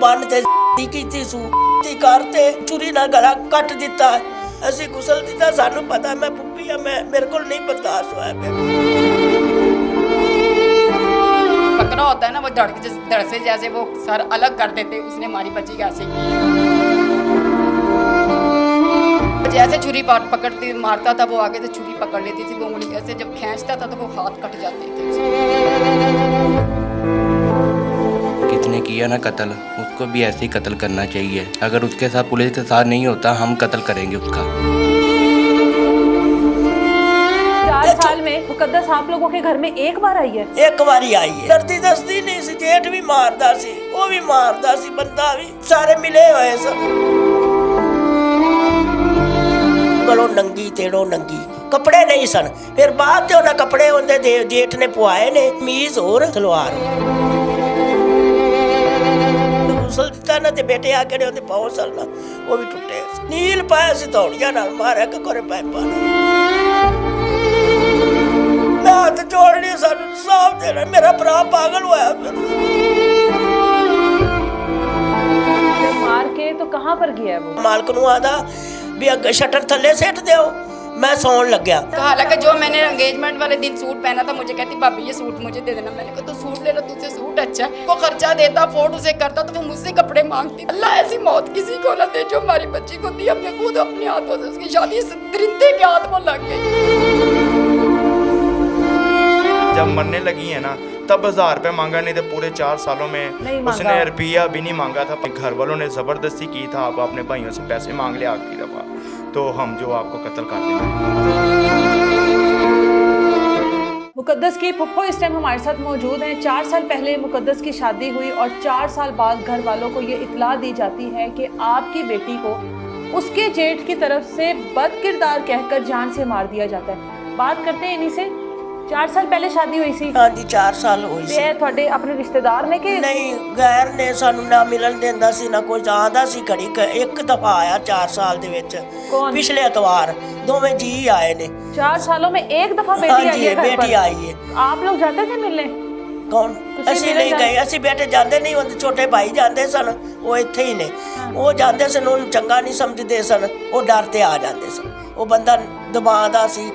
ਬੰਨ ਤੇ ਕੀਤੀ ਸੂਤੀ ਕਰਤੇ ਚੁਰੀ ਨਾਲ ਗਲਾ ਕੱਟ ਦਿੱਤਾ। ਅਸੀਂ ਗੁਸਲ ਦਿੱਤਾ, ਸਾਨੂੰ ਪਤਾ ਮੈਂ ਪੁੱਪੀ ਆ, मैं मेरे को नहीं बर्दाश्त हुआ। पकड़ा होता है ना वो धड़ से जैसे वो सर अलग कर देते, उसने हमारी बच्ची कैसे जैसे छुरी पकड़ती मारता था वो आगे से छुरी पकड़ लेती थी, वो उंगली ऐसे जब खींचता था तो वो हाथ कट जाते थे। किसने किया ना कत्ल, उसको भी ऐसे ही कत्ल करना चाहिए। अगर उसके साथ पुलिस के साथ नहीं होता हम कत्ल करेंगे उसका। 4 साल में मुकद्दस आप लोगों के घर में एक बार आई है? एक बारी आई है। डरती दसती नहीं सी, जेठ भी मारदा सी, वो भी मारदा सी, बंदा भी सारे मिले हुए सब। गलो नंगी तेड़ो नंगी, कपड़े नहीं सन। फिर बाद ते उन्हें कपड़े उनके जेठ ने पवाए ने, मीज और सलवार गुसल दिता ना, ते बेटे आके ने उनके पाओ सलना वो भी टुटे। नील पाया सी तौड़िया नाल मारे के करे पाइपा हाथ जोड़नी, सानू साफ देना। मेरा भरा पागल हुआ फिर मार के तो कहाँ पर गया वो? मालक नू आदा भी अग शटर थले सेट दो, मैं सौन लग गया। तो हालांकि जो मैंने एंगेजमेंट वाले दिन सूट पहना था, मुझे कहती भाभी ये सूट मुझे दे देना। मैंने कहा तो सूट ले लो, तुझसे सूट अच्छा है। वो खर्चा देता, फोर्ड उसे करता, तो वो मुझसे कपड़े मांगती। अल्लाह ऐसी मौत किसी को न दे जो हमारी बच्ची को दी, अपने खुद अपने हाथों से उसकी शादी दरिंदे के हाथ में लग गई। जब मरने लगी है ना तब 1000 रुपये मांगा, नहीं तो पूरे 4 सालों में उसने रुपया भी नहीं मांगा था। घर वालों ने ज़बरदस्ती की था, आप अपने भाइयों से पैसे मांग ले आखिरी दफ़ा, तो हम जो आपको कत्ल कर देंगे। मुकद्दस की फुप्पो इस टाइम हमारे साथ मौजूद हैं। 4 साल पहले मुकद्दस की शादी हुई और 4 साल बाद घर वालों को ये इत्तला दी जाती है कि आपकी बेटी को उसके जेठ की तरफ से बद किरदार कहकर जान से मार दिया जाता है। बात करते हैं इन्हीं से। 4 साल पहले शादी हुई सी? हाँ जी 4 साल हुई सी। ते तुहाडे अपने रिश्तेदार ने कि नहीं, गैर ने सानू ना मिलन देंदा सी ना कोई आंदा सी। घड़ी एक दफा आया 4 साल दे विच, पिछले एतवार दोवें जी आए ने। 4 सालों में एक दफा बेटी आई है घर पर? बेटी आई है। आप लोग जाते थे मिलने? कौन? ਅਸੀਂ ਨਹੀਂ ਗਏ, ਅਸੀਂ ਬੇਟੇ ਜਾਂਦੇ ਨਹੀਂ ਹੁੰਦੇ, ਛੋਟੇ ਭਾਈ ਜਾਂਦੇ ਸਨ, ਉਹ ਇੱਥੇ ਹੀ ਨੇ। ਉਹ ਜਾਂਦੇ ਸਨ, ਉਹਨੂੰ ਚੰਗਾ ਨਹੀਂ ਸਮਝਦੇ ਸਨ, ਉਹ ਡਰ ਤੇ ਆ ਜਾਂਦੇ ਸਨ। ਉਹ ਬੰਦਾ ਦਬਾਉਂਦਾ ਸੀ,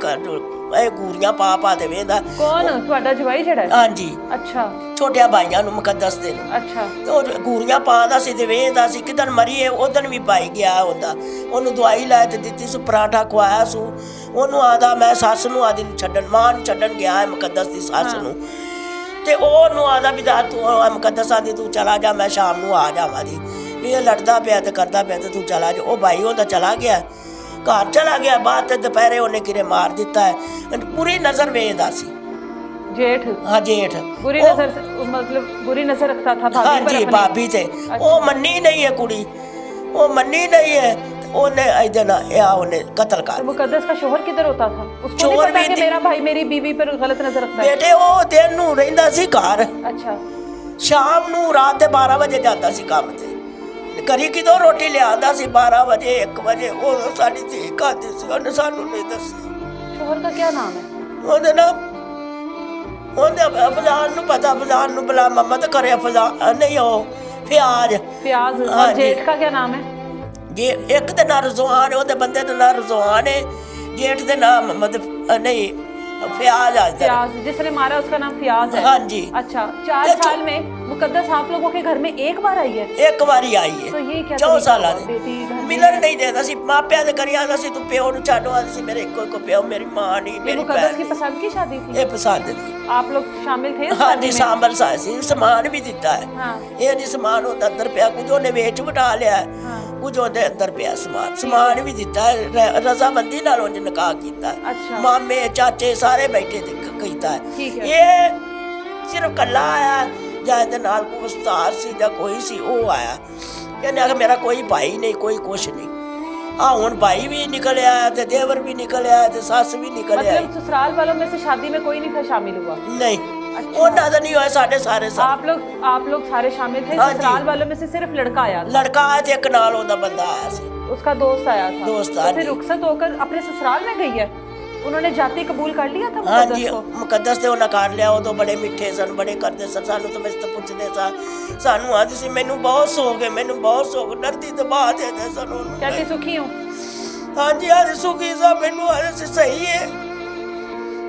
ਇਹ ਗੂਰੀਆਂ ਪਾ ਪਾ ਦੇ ਵੇਂਦਾ। ਕੌਣ? ਤੁਹਾਡਾ ਜਵਾਈ ਜਿਹੜਾ? ਹਾਂਜੀ। ਅੱਛਾ। ਛੋਟਿਆਂ ਭਾਈਆਂ ਨੂੰ ਮੁਕੱਦਸ ਦੇ ਨੂੰ। ਅੱਛਾ। ਤੇ ਉਹ ਗੂਰੀਆਂ ਪਾਉਂਦਾ ਸੀ ਤੇ ਵੇਂਦਾ ਸੀ। ਕਿਦਨ ਮਰੀਏ ਉਦਨ ਵੀ ਭਾਈ ਗਿਆ ਹੁੰਦਾ, ਉਹਨੂੰ ਦਵਾਈ ਲੈ ਤੇ ਦਿੱਤੀ ਸੀ, ਪਰਾਂਠਾ ਖਵਾਇਆ ਸੂ। ਉਹਨੂੰ ਆਂਦਾ ਮੈਂ ਸੱਸ ਨੂੰ ਆਦੀ ਨੂੰ ਛੱਡਣ, ਮਾਂ ਨੂੰ ਛੱਡਣ ਗਿਆ ਹੈ ਮੁਕੱਦਸ ਦੀ ਸੱਸ ਨੂੰ। ਤੇ ਉਹਨੂੰ ਆਂਦਾ ਵੀ ਦਾ ਤੂੰ ਮੁਕੱਦਸ ਆਂਦੀ ਤੂੰ ਚਲਾ ਜਾ, ਮੈਂ ਸ਼ਾਮ ਨੂੰ ਆ ਜਾਵਾਂਗੀ। ਵੀ ਇਹ ਲੜਦਾ ਪਿਆ ਤੇ ਕਰਦਾ ਪਿਆ ਤੇ ਤੂੰ ਚਲਾ ਜਾ। ਉਹ ਭਾਈ ਉਹਦਾ ਚਲਾ ਗਿਆ, ਘਰ ਚਲਾ ਗਿਆ। ਬਾਅਦ ਤੇ ਦੁਪਹਿਰੇ ਉਹਨੇ ਕਿਰੇ ਮਾਰ ਦਿੱਤਾ ਹੈ। ਪੂਰੀ ਨਜ਼ਰ ਵੇਖਦਾ ਸੀ जेठ? हाँ जेठ। बुरी नजर मतलब बुरी नजर रखता था भाभी पर? हाँ जी भाभी से। वो मन्नी नहीं है कुड़ी, वो मन्नी नहीं है। ओने इधर ना या ओने कत्ल कर। मुकद्दस का शोहर किधर होता था? उसको नहीं पता कि मेरा भाई मेरी बीवी पर गलत नजर रखता है? बेटे वो दिन नू रहिंदा सी घर। अच्छा। शाम नू रात दे 12 बजे जाता सी काम ते। करी किदों रोटी लियांदा सी 12 बजे 1 बजे। वो साडी धी खाती सी, ओने सानू नहीं दसी। शोहर का क्या नाम है? ओने ना ਉਹਨੇ ਅਫਜ਼ਾਨ ਨੂੰ ਪਤਾ, ਅਫਜ਼ਾਨ ਨੂੰ ਬੁਲਾ ਮੰਮਾ ਤਾਂ ਕਰੇ ਅਫਜ਼ਾਨ ਨਹੀਂ ਉਹ ਫਿਆਜ਼। ਫਿਆਜ਼। और जेठ का क्या नाम है? ਜੇ ਇੱਕ ਦੇ ਨਾਂ ਰਜ਼ਵਾਨ, ਉਹਦੇ ਬੰਦੇ ਦਾ ਨਾਂ ਰਜ਼ਵਾਨ ਹੈ। जेठ ਦੇ नाम मतलब नहीं फियाज आज फियाज जिसने मारा उसका नाम फियाज है। हाँ जी। अच्छा। 4 साल में मुकद्दस आप लोगों के घर में एक बार आई है? एक बारी आई है। तो ये क्या 4 साल बेटी मिलन नहीं देता सी, मापिया दे करी आंदा सी तू प्यो नु छाड़ो, आंदा सी मेरे इको प्यो, मेरी मां नहीं, मेरी मुकद्दस की पसंद की शादी थी? ये पसंद थी। आप लोग शामिल थे? हाँ जी शामिल सी। सामान भी दिता है। हाँ। ये नहीं सामान होता अंदर पिया, कुछ उन्हें वेच बटा लिया है। हाँ। कुछ ਉਹਦੇ ਅੰਦਰ ਪਿਆ ਸਮਾਨ ਵੀ ਦਿੱਤਾ ਹੈ। ਰਜ਼ਾਮੰਦੀ ਨਾਲ ਉਹਨੇ ਨਿਕਾਹ ਕੀਤਾ। ਅੱਛਾ। ਮਾਮੇ ਚਾਚੇ ਸਾਰੇ ਬੈਠੇ ਤੇ ਕੀਤਾ ਹੈ। ਠੀਕ ਹੈ। ਇਹ ਸਿਰਫ ਕੱਲਾ ਆਇਆ ਜਾਂ ਇਹਦੇ ਨਾਲ ਕੋਈ ਉਸਤਾਦ ਸੀ ਜਾਂ ਕੋਈ ਸੀ, ਉਹ ਆਇਆ। ਕਹਿੰਦੇ ਆ ਮੇਰਾ ਕੋਈ ਭਾਈ ਨਹੀਂ, ਕੋਈ ਕੁਛ ਨਹੀਂ। ਆ ਹੁਣ ਭਾਈ भी निकल आया ਤੇ देवर भी निकल आया ਤੇ ਸੱਸ भी निकल आई। मतलब ससुराल वालों में से शादी में कोई नहीं था शामिल हुआ? नहीं। अच्छा। ਉਹਨਾਂ ਦਾ ਨਹੀਂ ਹੋਇਆ, ਸਾਡੇ ਸਾਰੇ आप लोग सारे शामिल थे? ससुराल वालों में से सिर्फ लड़का आया था? लड़का आया थे, एक नाल ਉਹਦਾ ਬੰਦਾ ਆਇਆ ਸੀ, उसका दोस्त आया था। दोस्त तो फिर रुखसत होकर अपने ससुराल में गई है? उन्होंने जाति कबूल कर लिया था हाँ मुकद्दस जी, को? मुकद्दस ਤੇ ਉਹਨਾਂ ਕਰ ਲਿਆ। ਉਦੋਂ ਬੜੇ ਮਿੱਠੇ ਸਨ, ਬੜੇ ਕਰਦੇ ਸਨ, ਸਾਨੂੰ ਤਾਂ ਮੈਂ ਤਾਂ ਪੁੱਛਦੇ ਸਾਂ, ਸਾਨੂੰ ਆਦੀ ਸੀ ਮੈਨੂੰ ਬਹੁਤ ਸੋਗ ਹੈ, ਮੈਨੂੰ ਬਹੁਤ ਸੋਗ, ਡਰਦੀ ਦਬਾ ਦੇਦੇ ਸਨ ਉਹਨੂੰ। कहती सुखी हूँ। ਹਾਂਜੀ ਆਦੀ ਸੁਖੀ ਸਾ, ਮੈਨੂੰ ਆਦੇ ਸੀ ਸਹੀ ਹੈ,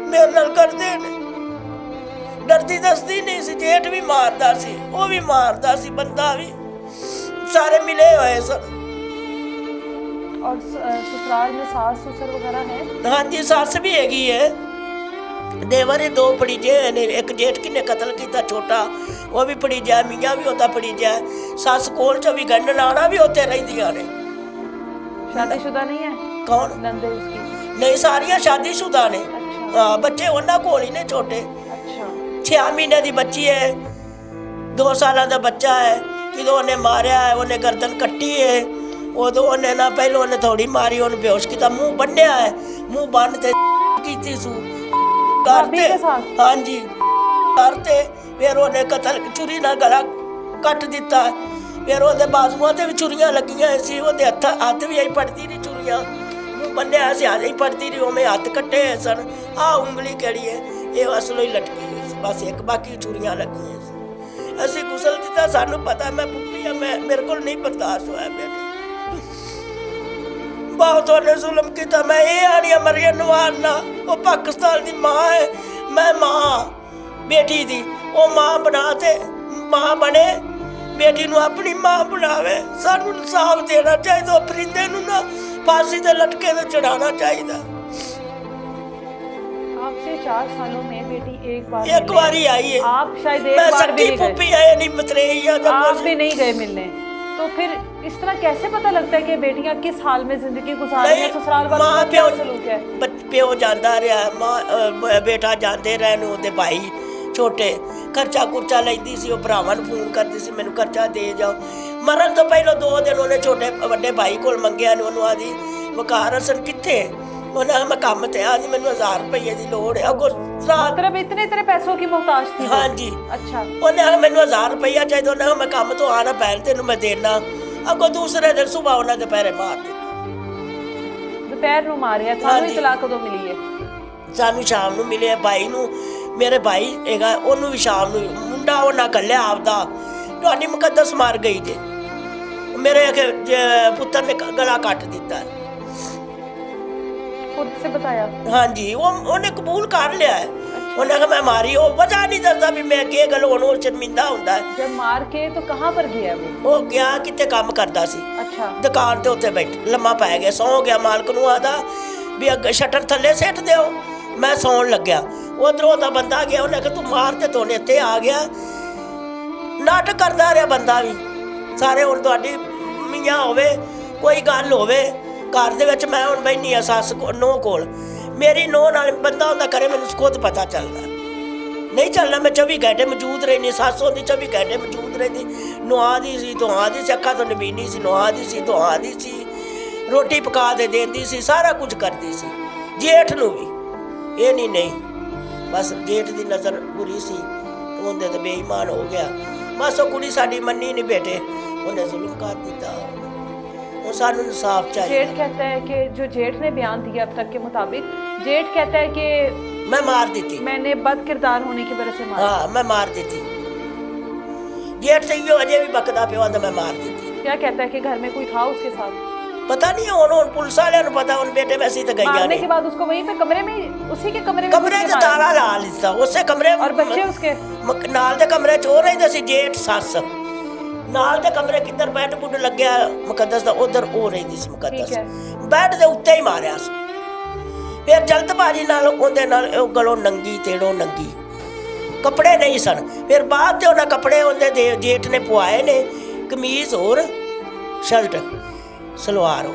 ਮੇਰੇ ਨਾਲ ਕਰਦੇ ਨੇ। ਡਰਦੀ ਦੱਸਦੀ ਨਹੀਂ ਸੀ। ਜੇਠ ਵੀ ਮਾਰਦਾ ਸੀ, ਉਹ ਵੀ ਮਾਰਦਾ ਸੀ, ਬੰਦਾ ਵੀ, ਸਾਰੇ ਮਿਲੇ ਹੋਏ ਸਨ। और ससुराल में सास ससुर वगैरह है? ਹਾਂਜੀ ਸੱਸ ਵੀ ਹੈਗੀ ਹੈ, ਦੇਵਰ ਇਹ ਦੋ ਪੜੀਜੇ ਨੇ। ਇੱਕ ਜੇਠ ਕਿਨੇ ਕਤਲ ਕੀਤਾ ਛੋਟਾ, ਉਹ ਵੀ ਪੜੀਜਾ, ਮੀਆਂ ਵੀ ਉਹਦਾ ਪੜੀਜਾ, ਸੱਸ ਕੋਲ ਚ ਵੀ ਗੰਢ ਲਾਣਾ ਵੀ ਉੱਥੇ ਰਹਿੰਦੀਆਂ ਨੇ। शादीशुदा नहीं है? ਕੌਣ? नंदे उसकी? ਨਹੀਂ, ਸਾਰੀਆਂ ਸ਼ਾਦੀशुदा ਨੇ। अच्छा ਹਾਂ, ਬੱਚੇ ਉਹਨਾਂ ਕੋਲ ਹੀ ਨੇ ਛੋਟੇ। अच्छा। 6 ਮਹੀਨੇ ਦੀ ਬੱਚੀ ਹੈ, 2 ਸਾਲਾਂ ਦਾ ਬੱਚਾ ਹੈ। ਜਦੋਂ ਉਹਨੇ ਮਾਰਿਆ ਹੈ, ਉਹਨੇ ਗਰਦਨ ਕੱਟੀ ਹੈ, ਉਦੋਂ ਉਹਨੇ ਨਾ ਪਹਿਲਾਂ ਉਹਨੇ ਥੋੜੀ ਮਾਰੀ, ਉਹਨੂੰ ਬੇਹੋਸ਼ ਕੀਤਾ, ਮੂੰਹ ਬੰਨਿਆ ਹੈ, ਮੂੰਹ ਬੰਨ ਤੇ ਕੀਤੀ ਸੂ ਭਾਬੀ ਕਰਤੇ। ਕੇ ਸਾਥ? ਹਾਂਜੀ ਕਰਤੇ। ਫਿਰ ਉਹਨੇ ਕਤਲ ਛੁਰੀ ਨਾਲ ਗਲਾ ਕੱਟ ਦਿੱਤਾ। ਫਿਰ ਉਹਦੇ ਬਾਜ਼ੂਆਂ ਤੇ ਵੀ ਛੁਰੀਆਂ ਲੱਗੀਆਂ ਸੀ, ਉਹਦੇ ਹੱਥ ਵੀ ਆਈ ਪੜਦੀ ਰਹੀ ਛੁਰੀਆਂ, ਮੂੰਹ ਬੰਨਿਆ ਸੀ, ਆਈ ਪੜਦੀ ਰਹੀ, ਉਹਨੇ ਹੱਥ ਕੱਟੇ ਸਨ। ਆਹ ਉਂਗਲੀ ਕਿਹੜੀ ਹੈ, ਇਹ ਅਸਲੋਂ ਹੀ ਲਟਕੀ ਹੋਈ ਸੀ ਬਸ, ਇੱਕ ਬਾਕੀ ਛੁਰੀਆਂ ਲੱਗੀਆਂ ਸੀ। ਅਸੀਂ ਗੁਸਲ ਦਿੱਤਾ, ਸਾਨੂੰ ਪਤਾ ਮੈਂ ਪੁੱਪੀ ਆ, ਮੇਰੇ ਕੋਲ ਨਹੀਂ ਬਰਦਾਸ਼ਤ ਹੋਇਆ ਬੇਟੇ। ਬਹੁਤ ਉਹਨੇ ਜ਼ੁਲਮ ਕੀਤਾ। ਮੈਂ ਇਹ ਆਣੀਆਂ ਮਰੀਮ ਨਵਾਜ਼ ਨਾ, ਉਹ ਪਾਕਿਸਤਾਨ ਦੀ ਮਾਂ ਹੈ, ਮੈਂ ਮਾਂ ਬੇਟੀ ਦੀ, ਉਹ ਮਾਂ ਬਣਾ ਤੇ ਮਾਂ ਬਣੇ, ਬੇਟੀ ਨੂੰ ਆਪਣੀ ਮਾਂ ਬਣਾਵੇ। ਸਾਨੂੰ ਇਨਸਾਫ ਦੇਣਾ ਚਾਹੀਦਾ, ਉਹ ਪਰਿੰਦੇ ਨੂੰ ਨਾ ਫਾਂਸੀ ਦੇ ਲਟਕੇ ਤੇ ਚੜਾਉਣਾ ਚਾਹੀਦਾ। आपसे 4 सालों में बेटी एक बार ਇੱਕ मिलने- ਵਾਰੀ ਆਈ ਹੈ, आप शायद एक ਮੈਂ बार भी ਸੱਕੀ नहीं गए। ਪੁੱਪੀ ਆਏ ਨਹੀਂ ਮਤਰੇਈਆ ਦਾ आप ਕੁਛ। भी नहीं गए मिलने, तो फिर इस तरह कैसे पता लगता है कि बेटियां किस हाल में जिंदगी गुजार रही हैं? ससुराल वालों ਮਾਂ का क्या ਪਿਓ सलूक है? ਪਿਓ ਜਾਂਦਾ ਰਿਹਾ, ਮਾਂ ਬੇਟਾ ਜਾਂਦੇ ਰਹੇ ਨੂੰ, ਉਹਦੇ ਭਾਈ ਛੋਟੇ ਖਰਚਾ ਕੁਰਚਾ ਲੈਂਦੀ ਸੀ, ਉਹ ਭਰਾਵਾਂ ਨੂੰ ਫੋਨ ਕਰਦੀ ਸੀ ਮੈਨੂੰ ਖਰਚਾ ਦੇ ਜਾਓ। ਮਰਨ ਤੋਂ ਪਹਿਲਾਂ 2 ਦਿਨ ਉਹਨੇ ਛੋਟੇ ਵੱਡੇ ਭਾਈ ਕੋਲ ਮੰਗਿਆ ਨੇ, ਉਹਨੂੰ ਆਦੀ ਵਕਾਰ ਹਸਨ ਕਿੱਥੇ, ਉਹਨੇ ਮੈਂ ਕੰਮ ਤੇ ਆਦੀ ਮੈਨੂੰ 1000 ਰੁਪਏ ਦੀ ਲੋੜ ਹੈ। ਅੱਗੋਂ ਰਾਤ मतलब इतने पैसों की मोहताज थी वो? हाँ जी। अच्छा। ਉਹਨੇ ਆਖਿਆ ਮੈਨੂੰ 1000 ਰੁਪਇਆ ਚਾਹੀਦਾ, ਉਹਨੇ ਆਖਿਆ ਮੈਂ ਕੰਮ ਤੋਂ ਆਣਾ ਪੈਣ ਤੈਨੂੰ ਮੈਂ ਦੇਣਾ। ਅੱਗੋਂ ਦੂਸਰੇ ਦਿਨ ਸੁਬਾਹ ਉਹਨਾਂ ਦੇ ਪੈਰੇ ਮਾਰ ਦਿੱਤੇ। दोपहर ਨੂੰ ਮਾਰਿਆ। हाँ ਤੁਹਾਨੂੰ जी। ਇਤਲਾਹ ਕਦੋਂ ਮਿਲੀ ਹੈ? ਸਾਨੂੰ ਸ਼ਾਮ ਨੂੰ ਮਿਲਿਆ ਭਾਈ ਨੂੰ, ਮੇਰੇ ਭਾਈ ਹੈਗਾ, ਉਹਨੂੰ ਵੀ ਸ਼ਾਮ ਨੂੰ ਮੁੰਡਾ ਉਹਨਾਂ ਕੱਲਿਆ ਆਪਦਾ, ਤੁਹਾਡੀ ਮੁਕੱਦਸ ਮਾਰ ਗਈ ਜੇ, ਮੇਰੇ ਪੁੱਤਰ ਨੇ ਗਲਾ ਕੱਟ ਦਿੱਤਾ। खुद से बताया? ਹਾਂਜੀ, ਉਹਨੇ ਕਬੂਲ ਕਰ ਲਿਆ ਹੈ। ਉਹਨੇ ਕਿਹਾ ਮੈਂ ਮਾਰੀ, ਉਹ ਵਜ੍ਹਾ ਨਹੀਂ ਦੱਸਦਾ ਵੀ ਮੈਂ ਕੀ ਗੱਲ, ਹੁਣ ਉਹ ਸ਼ਰਮਿੰਦਾ ਹੁੰਦਾ ਹੈ। जब मार के तो कहाँ पर गया वो? ਉਹ ਗਿਆ ਕਿਤੇ ਕੰਮ ਕਰਦਾ ਸੀ, अच्छा। ਦੁਕਾਨ ਤੇ ਉੱਤੇ ਬੈਠ ਲੰਮਾ ਪੈ ਗਿਆ, ਸੌਂ ਗਿਆ। ਮਾਲਕ ਨੂੰ ਆਦਾ ਵੀ ਅੱਗੇ ਸ਼ਟਰ ਥੱਲੇ ਸਿੱਟ ਦਿਓ, ਮੈਂ ਸੌਣ ਲੱਗਿਆ। ਉਧਰੋਂ ਦਾ ਬੰਦਾ ਗਿਆ, ਉਹਨੇ ਕਿਹਾ ਤੂੰ ਮਾਰ ਤੇ ਤੋਨੇ ਇੱਥੇ ਆ ਗਿਆ। ਨਾਟਕ ਕਰਦਾ ਰਿਹਾ ਬੰਦਾ ਵੀ ਸਾਰੇ। ਹੁਣ ਤੁਹਾਡੀ ਮੀਆਂ ਹੋਵੇ, ਕੋਈ ਗੱਲ ਹੋਵੇ ਘਰ ਦੇ ਵਿੱਚ, ਮੈਂ ਹੁਣ ਬੈਠੀ ਆ ਸੱਸ ਨੋਹ ਕੋਲ, ਮੇਰੀ ਨੋਹ ਨਾਲ ਬੰਦਾ ਹੁੰਦਾ ਕਰੇ, ਮੈਨੂੰ ਖੁਦ ਪਤਾ ਚੱਲਦਾ ਨਹੀਂ ਚੱਲਣਾ। ਮੈਂ 24 ਘੰਟੇ ਮੌਜੂਦ ਰਹਿੰਦੀ, ਸੱਸ ਹੁੰਦੀ 24 ਘੰਟੇ ਮੌਜੂਦ ਰਹਿੰਦੀ। ਨੁਹਾ ਦੀ ਸੀ, ਧੋਆ ਦੀ ਸੀ, ਅੱਖਾਂ ਤੋਂ ਨਬੀਨੀ ਸੀ, ਨੁਹਾ ਦੀ ਸੀ, ਧੋਆ ਦੀ ਸੀ, ਰੋਟੀ ਪਕਾ ਦੇ ਦਿੰਦੀ ਸੀ, ਸਾਰਾ ਕੁਝ ਕਰਦੀ ਸੀ। ਜੇਠ ਨੂੰ ਵੀ ਇਹ ਨਹੀਂ ਬਸ ਜੇਠ ਦੀ ਨਜ਼ਰ ਬੁਰੀ ਸੀ, ਉਹਦੇ ਤੇ ਬੇਈਮਾਨ ਹੋ ਗਿਆ। ਬਸ ਉਹ ਕੁੜੀ ਸਾਡੀ ਮੰਨੀ ਨਹੀਂ ਬੇਟੇ, ਉਹਨੇ ਜ਼ੁਲਮ ਕਰ ਦਿੱਤਾ। वो सानू इंसाफ चाहिए। जेठ कहता है कि जो जेठ ने बयान दिया अब तक के मुताबिक, जेठ कहता है कि मैं मार दी थी, मैंने बद किरदार होने की वजह से मारा। हाँ मैं मार दी थी। जेठ से यो अजय भी बकदा पे आंदा मैं मार दी थी। क्या कहता है कि घर में कोई था उसके साथ? पता नहीं है, उन पुलिस वाले ने पता, उन बेटे वैसे ही तो गई मारने के बाद उसको वहीं पे कमरे में, उसी के कमरे में कमरे च ताला ला लिता, उससे कमरे और बच्चे उसके नाल दे कमरे च हो रहिंदे सी। जेठ सस ਨਾਲ ਦੇ ਕਮਰੇ ਕਿੱਧਰ ਬੈੱਡ ਬੁੱਡ ਲੱਗਿਆ ਮੁਕੱਦਸ ਦਾ, ਉਧਰ ਉਹ ਰਹਿੰਦੀ ਸੀ ਮੁਕੱਦਸ, ਬੈੱਡ ਦੇ ਉੱਤੇ ਹੀ ਮਾਰਿਆ ਸੀ। ਫਿਰ ਜਲਦਬਾਜ਼ੀ ਨਾਲ ਉਹਦੇ ਨਾਲ ਉਹ ਗਲੋਂ ਨੰਗੀ ਤੇੜੋਂ ਨੰਗੀ, ਕੱਪੜੇ ਨਹੀਂ ਸਨ। ਫਿਰ ਬਾਅਦ ਤੇ ਉਹਨਾਂ ਕੱਪੜੇ ਉਹਦੇ ਦੇ ਜੇਠ ਨੇ ਪਵਾਏ ਨੇ, ਕਮੀਜ਼ ਹੋਰ ਸ਼ਰਟ ਸਲਵਾਰ,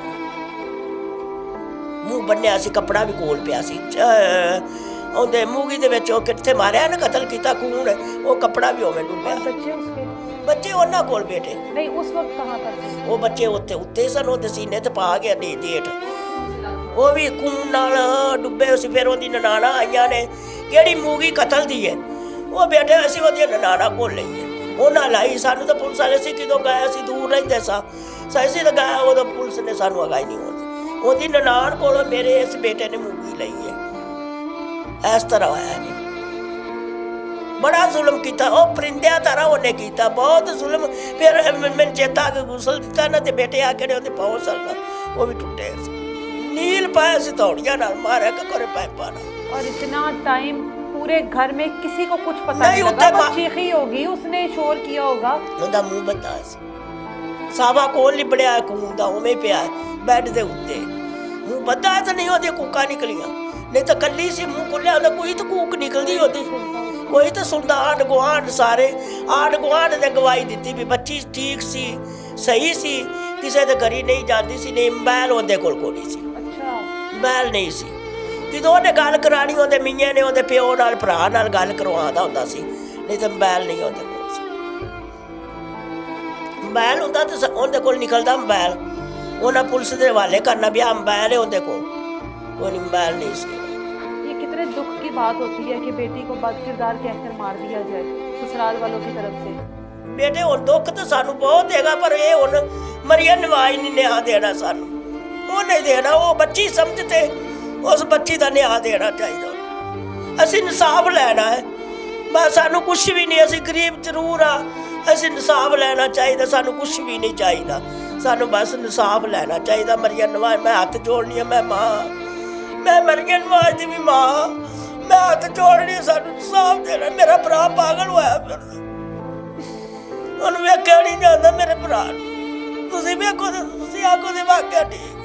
ਮੂੰਹ ਬੰਨਿਆ ਸੀ, ਕੱਪੜਾ ਵੀ ਕੋਲ ਪਿਆ ਸੀ। ਉਹਦੇ ਮੂੰਗੀ ਦੇ ਵਿੱਚ ਉਹ ਕਿੱਥੇ ਮਾਰਿਆ ਨਾ, ਕਤਲ ਕੀਤਾ ਖੂਨ, ਉਹ ਕੱਪੜਾ ਵੀ ਹੋਵੇ ਡੁੱਬਿਆ। बच्चे उसके ਬੱਚੇ ਉਹਨਾਂ ਕੋਲ ਬੇਟੇ नहीं उस वक्त कहाँ पर थे? ਉਹ ਬੱਚੇ ਉੱਤੇ ਸਨ, ਉਹਦੇ ਸੀਨੇ ਤੇ ਪਾ ਗਿਆ ਜੇਠ, ਉਹ ਵੀ ਖੂਨ ਨਾਲ ਡੁੱਬੇ ਸੀ। ਫਿਰ ਉਹਦੀ ਨਨਾਣਾ ਆਈਆਂ ਨੇ, ਕਿਹੜੀ ਮੂਗੀ ਕਤਲ ਦੀ ਹੈ, ਉਹ ਬੇਟੇ ਅਸੀਂ ਉਹਦੀਆਂ ਨਨਾਣਾ ਕੋਲ ਲਈਏ, ਉਹਨਾਂ ਲਾਈ। ਸਾਨੂੰ ਤਾਂ ਪੁਲਿਸ ਵਾਲੇ ਸੀ ਕਿਦੋਂ ਗਏ, ਅਸੀਂ ਦੂਰ ਰਹਿੰਦੇ ਸਾਂ, ਸਹੀ ਤਾਂ ਗਏ, ਉਦੋਂ ਪੁਲਿਸ ਨੇ ਸਾਨੂੰ ਅਗਾਈ ਨਹੀਂ ਹੋਣੀ। ਉਹਦੀ ਨਨਾਣ ਕੋਲੋਂ ਮੇਰੇ ਇਸ ਬੇਟੇ ਨੇ ਮੂਗੀ ਲਈ ਹੈ। ਇਸ ਤਰ੍ਹਾਂ ਹੋਇਆ ਜੀ। ਬੜਾ ਜ਼ੁਲਮ ਕੀਤਾ ਉਹ ਪਰਿੰਦਿਆਂ ਤਰ੍ਹਾਂ ਉਹਨੇ ਕੀਤਾ, ਬਹੁਤ ਜ਼ੁਲਮ। ਫਿਰ ਮੈਨੂੰ ਚੇਤਾ ਕਿ ਗੁਸਲ ਦਿੱਤਾ ਨਾ ਤੇ ਬੇਟੇ ਆ ਕੇ ਉਹਦੇ ਪਾਉ ਸਰਦਾ ਉਹ ਵੀ ਟੁੱਟੇ ਸੀ, ਨੀਲ ਪਾਇਆ ਸੀ ਤੌੜੀਆਂ ਨਾਲ ਮਾਰਿਆ ਕਿ ਕੋਰੇ ਪਾਈਪਾਂ ਨਾਲ। और इतना टाइम पूरे घर में किसी को कुछ पता नहीं, नहीं लगा, उतना बस चीखी होगी, उसने शोर किया होगा। ਉਹਦਾ ਮੂੰਹ ਬੰਦਾ ਸੀ, ਸਾਵਾ ਕੋਲ ਲਿਬੜਿਆ ਖੂਨ ਦਾ ਉਵੇਂ ਪਿਆ ਬੈੱਡ ਦੇ ਉੱਤੇ, ਮੂੰਹ ਬੰਦਾ ਤਾਂ ਨਹੀਂ ਉਹਦੀਆਂ ਕੂਕਾਂ ਨਿਕਲੀਆਂ, ਨਹੀਂ ਤਾਂ ਕੱਲੀ ਸੀ ਮੂੰਹ ਖੁੱਲਿਆ ਉਹਦਾ, ਕੋਈ ਤਾਂ ਕੂਕ ਨਿਕਲਦੀ ਉਹਦੀ, ਕੋਈ ਤਾਂ ਸੁਣਦਾ। ਆਂਢ ਗੁਆਂਢ ਸਾਰੇ ਆਂਢ ਗੁਆਂਢ ਨੇ ਗਵਾਹੀ ਦਿੱਤੀ ਵੀ ਬੱਚੀ ਠੀਕ ਸੀ, ਸਹੀ ਸੀ, ਕਿਸੇ ਦੇ ਘਰੀ ਨਹੀਂ ਜਾਂਦੀ ਸੀ, ਨਹੀਂ ਮੋਬਾਈਲ ਉਹਦੇ ਕੋਲ ਕੋਈ ਨਹੀਂ ਸੀ, अच्छा, ਮੋਬਾਈਲ ਨਹੀਂ ਸੀ। ਜਦੋਂ ਉਹਨੇ ਗੱਲ ਕਰਾਣੀ ਉਹਦੇ ਮੀਆਂ ਨੇ ਉਹਦੇ ਪਿਓ ਨਾਲ ਭਰਾ ਨਾਲ ਗੱਲ ਕਰਵਾਉਂਦਾ ਹੁੰਦਾ ਸੀ, ਨਹੀਂ ਤਾਂ ਮੋਬਾਈਲ ਨਹੀਂ ਉਹਦੇ ਕੋਲ ਸੀ। ਮੋਬਾਈਲ ਹੁੰਦਾ ਤਾਂ ਉਹਦੇ ਕੋਲ ਨਿਕਲਦਾ ਮੋਬਾਈਲ, ਉਹਨਾਂ ਪੁਲਿਸ ਦੇ ਹਵਾਲੇ ਕਰਨਾ ਵੀ ਆ ਮੋਬਾਈਲ ਹੈ ਉਹਦੇ ਕੋਲ, ਕੋਈ ਮੋਬਾਈਲ ਨਹੀਂ ਸੀ। ये कितने दुख की बात होती है कि बेटी को बदकिरदार कहकर मार दिया जाए ससुराल वालों की तरफ से। ਬੇਟੇ ਹੁਣ ਦੁੱਖ ਤਾਂ ਸਾਨੂੰ ਬਹੁਤ ਹੈਗਾ, ਪਰ ਇਹ ਹੁਣ ਮਰੀਮ ਨਵਾਜ਼ ਨੇ ਨਿਆਂ ਦੇਣਾ ਸਾਨੂੰ, ਉਹ ਨਹੀਂ ਦੇਣਾ। ਉਹ ਬੱਚੀ ਸਮਝਤੇ ਉਸ ਬੱਚੀ ਦਾ ਨਿਆਂ ਦੇਣਾ ਚਾਹੀਦਾ। ਅਸੀਂ ਇਨਸਾਫ ਲੈਣਾ ਹੈ ਬਸ, ਸਾਨੂੰ ਕੁਛ ਵੀ ਨਹੀਂ, ਅਸੀਂ ਗਰੀਬ ਜ਼ਰੂਰ ਆ, ਅਸੀਂ ਇਨਸਾਫ ਲੈਣਾ ਚਾਹੀਦਾ, ਸਾਨੂੰ ਕੁਛ ਵੀ ਨਹੀਂ ਚਾਹੀਦਾ, ਸਾਨੂੰ ਬਸ ਇਨਸਾਫ ਲੈਣਾ ਚਾਹੀਦਾ। ਮਰੀਮ ਨਵਾਜ਼ ਮੈਂ ਹੱਥ ਜੋੜਨੀ ਆ, ਮੈਂ ਮਾਂ, ਮੈਂ ਮਰੀਮ ਨਵਾਜ਼ ਦੀ ਵੀ ਮਾਂ, ਮੈਂ ਹੱਥ ਜੋੜਨੀ, ਸਾਨੂੰ ਇਨਸਾਫ ਦੇਣਾ। ਮੇਰਾ ਭਰਾ ਪਾਗਲ ਹੋਇਆ ਫਿਰਦਾ, ਉਹਨੂੰ ਵੇਖਿਆ ਨਹੀਂ ਜਾਂਦਾ ਮੇਰੇ ਭਰਾ ਨੂੰ। ਤੁਸੀਂ ਵੇਖੋ, ਤੁਸੀਂ ਆਖੋ ਦੇ ਵਾਕਿਆ ਠੀਕ,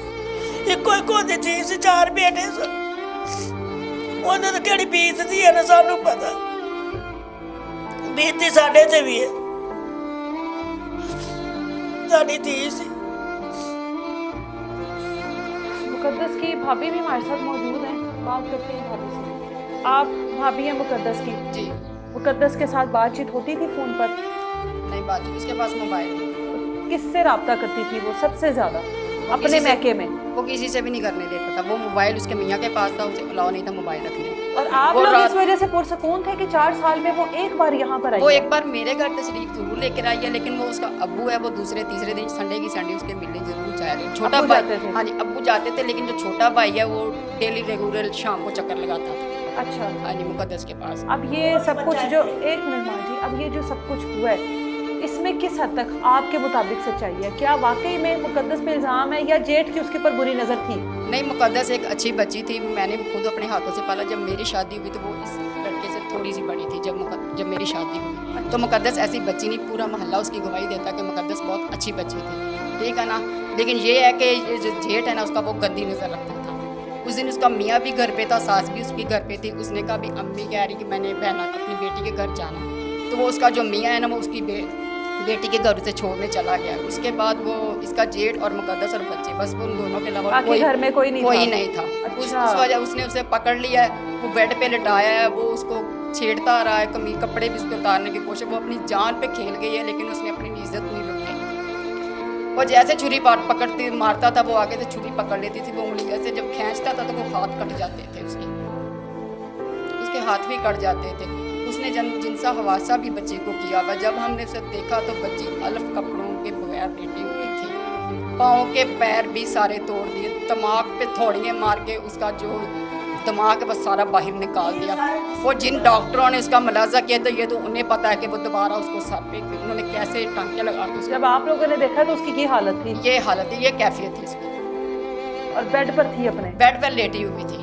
ਇੱਕੋ ਦੀ ਚੀਜ਼ ਸੀ, 4 ਬੇਟੇ ਸਨ, ਉਹਨਾਂ ਦਾ ਕਿਹੜੀ ਬੀਤਦੀ ਹੈ ਨਾ ਸਾਨੂੰ ਪਤਾ, ਬੀਤਦੀ ਸਾਡੇ ਤੇ ਵੀ ਹੈ, ਸਾਡੀ ਧੀ ਸੀ। मुकद्दस की भाभी भी हमारे साथ मौजूद हैं, बात करते हैं भाभी से। आप भाभी हैं मुकद्दस की? जी मुकद्दस के साथ बातचीत होती थी फोन पर? नहीं, बात उसके पास मोबाइल, किससे राब्ता करती थी वो सबसे ज्यादा? अपने किसी से- मैके में? वो किसी से भी नहीं करने देता था, वो मोबाइल उसके मियाँ के पास था, उसे अलाउ नहीं था मोबाइल रखने। और आप वो लोग रात- इस वजह से पुरसकून थे कि 4 साल में वो एक बार यहाँ पर आई वो है? एक बार मेरे घर तशरीफ जरूर लेकर आई है, लेकिन वो उसका अब्बू है, वो दूसरे तीसरे दिन संडे की संडे उसके मिलने जरूर जा रहे। छोटा अब्बू भाई, जाते थे? हाँ जी अब्बू जाते थे, लेकिन जो छोटा भाई है वो डेली रेगुलर शाम को चक्कर लगाता था, अच्छा, हाँ जी, मुकद्दस के पास। अब ये सब कुछ जो, एक मिनट माँ जी, अब ये जो सब कुछ हुआ है इसमें किस हद तक आपके मुताबिक सच्चाई है? क्या वाकई में मुकद्दस पे इल्ज़ाम है या जेठ की उसके ऊपर बुरी नज़र थी? नहीं, मुकद्दस एक अच्छी बच्ची थी, मैंने खुद अपने हाथों से पाला। जब मेरी शादी हुई तो वो इस लड़के से थोड़ी सी बड़ी थी जब मेरी शादी हुई, तो मुकद्दस ऐसी बच्ची नहीं, पूरा मोहल्ला उसकी गवाही देता कि मुकद्दस बहुत अच्छी बच्ची थी, ठीक है ना। लेकिन ये है कि ये जो जेठ है ना उसका वो गंदी नज़र रखता था। उस दिन उसका मियाँ भी घर पे था, सास भी उसकी घर पे थी। उसने कहा भी अम्मी कह रही कि मैंने बहना अपनी बेटी के घर जाना, तो वो उसका जो मियाँ है ना वो उसकी बेटी के घर से छोड़ने चला गया। उसके बाद वो इसका जेठ और मुकद्दस और बच्चे, बस उन दोनों के अलावा बाकी घर में कोई नहीं था? उस अच्छा। वजह उसने उसे पकड़ लिया है, वो बेड पे लिटाया है, वो उसको छेड़ता रहा है, कपड़े भी उसके उतारने की कोशिश, वो अपनी जान पे खेल गई है, लेकिन उसने अपनी इज्जत नहीं लुटाई। वो जैसे छुरी पकड़ती मारता था, वो आगे से छुरी पकड़ लेती थी, वो उंगली से जब खींचता था तो वो हाथ कट जाते थे, उसके हाथ भी कट जाते थे। उसने जिनसा हवासा भी बच्चे को किया हुआ। जब हमने उसे देखा तो बच्ची अलफ कपड़ों के बगैर लेटी हुई थी, पाँव के पैर भी सारे तोड़ दिए, दिमाग पे थोड़ियाँ मार के उसका जो दिमाग है बस सारा बाहर निकाल दिया। और जिन डॉक्टरों ने उसका मुलाजा किया तो ये तो उन्हें पता है कि वो दोबारा उसको सर पे उन्होंने कैसे टांके लगा के जब आप लोगों ने देखा तो उसकी ये हालत थी? ये हालत थी, ये कैफियत थी उसकी, और बेड पर थी, अपने बेड पर लेटी हुई थी,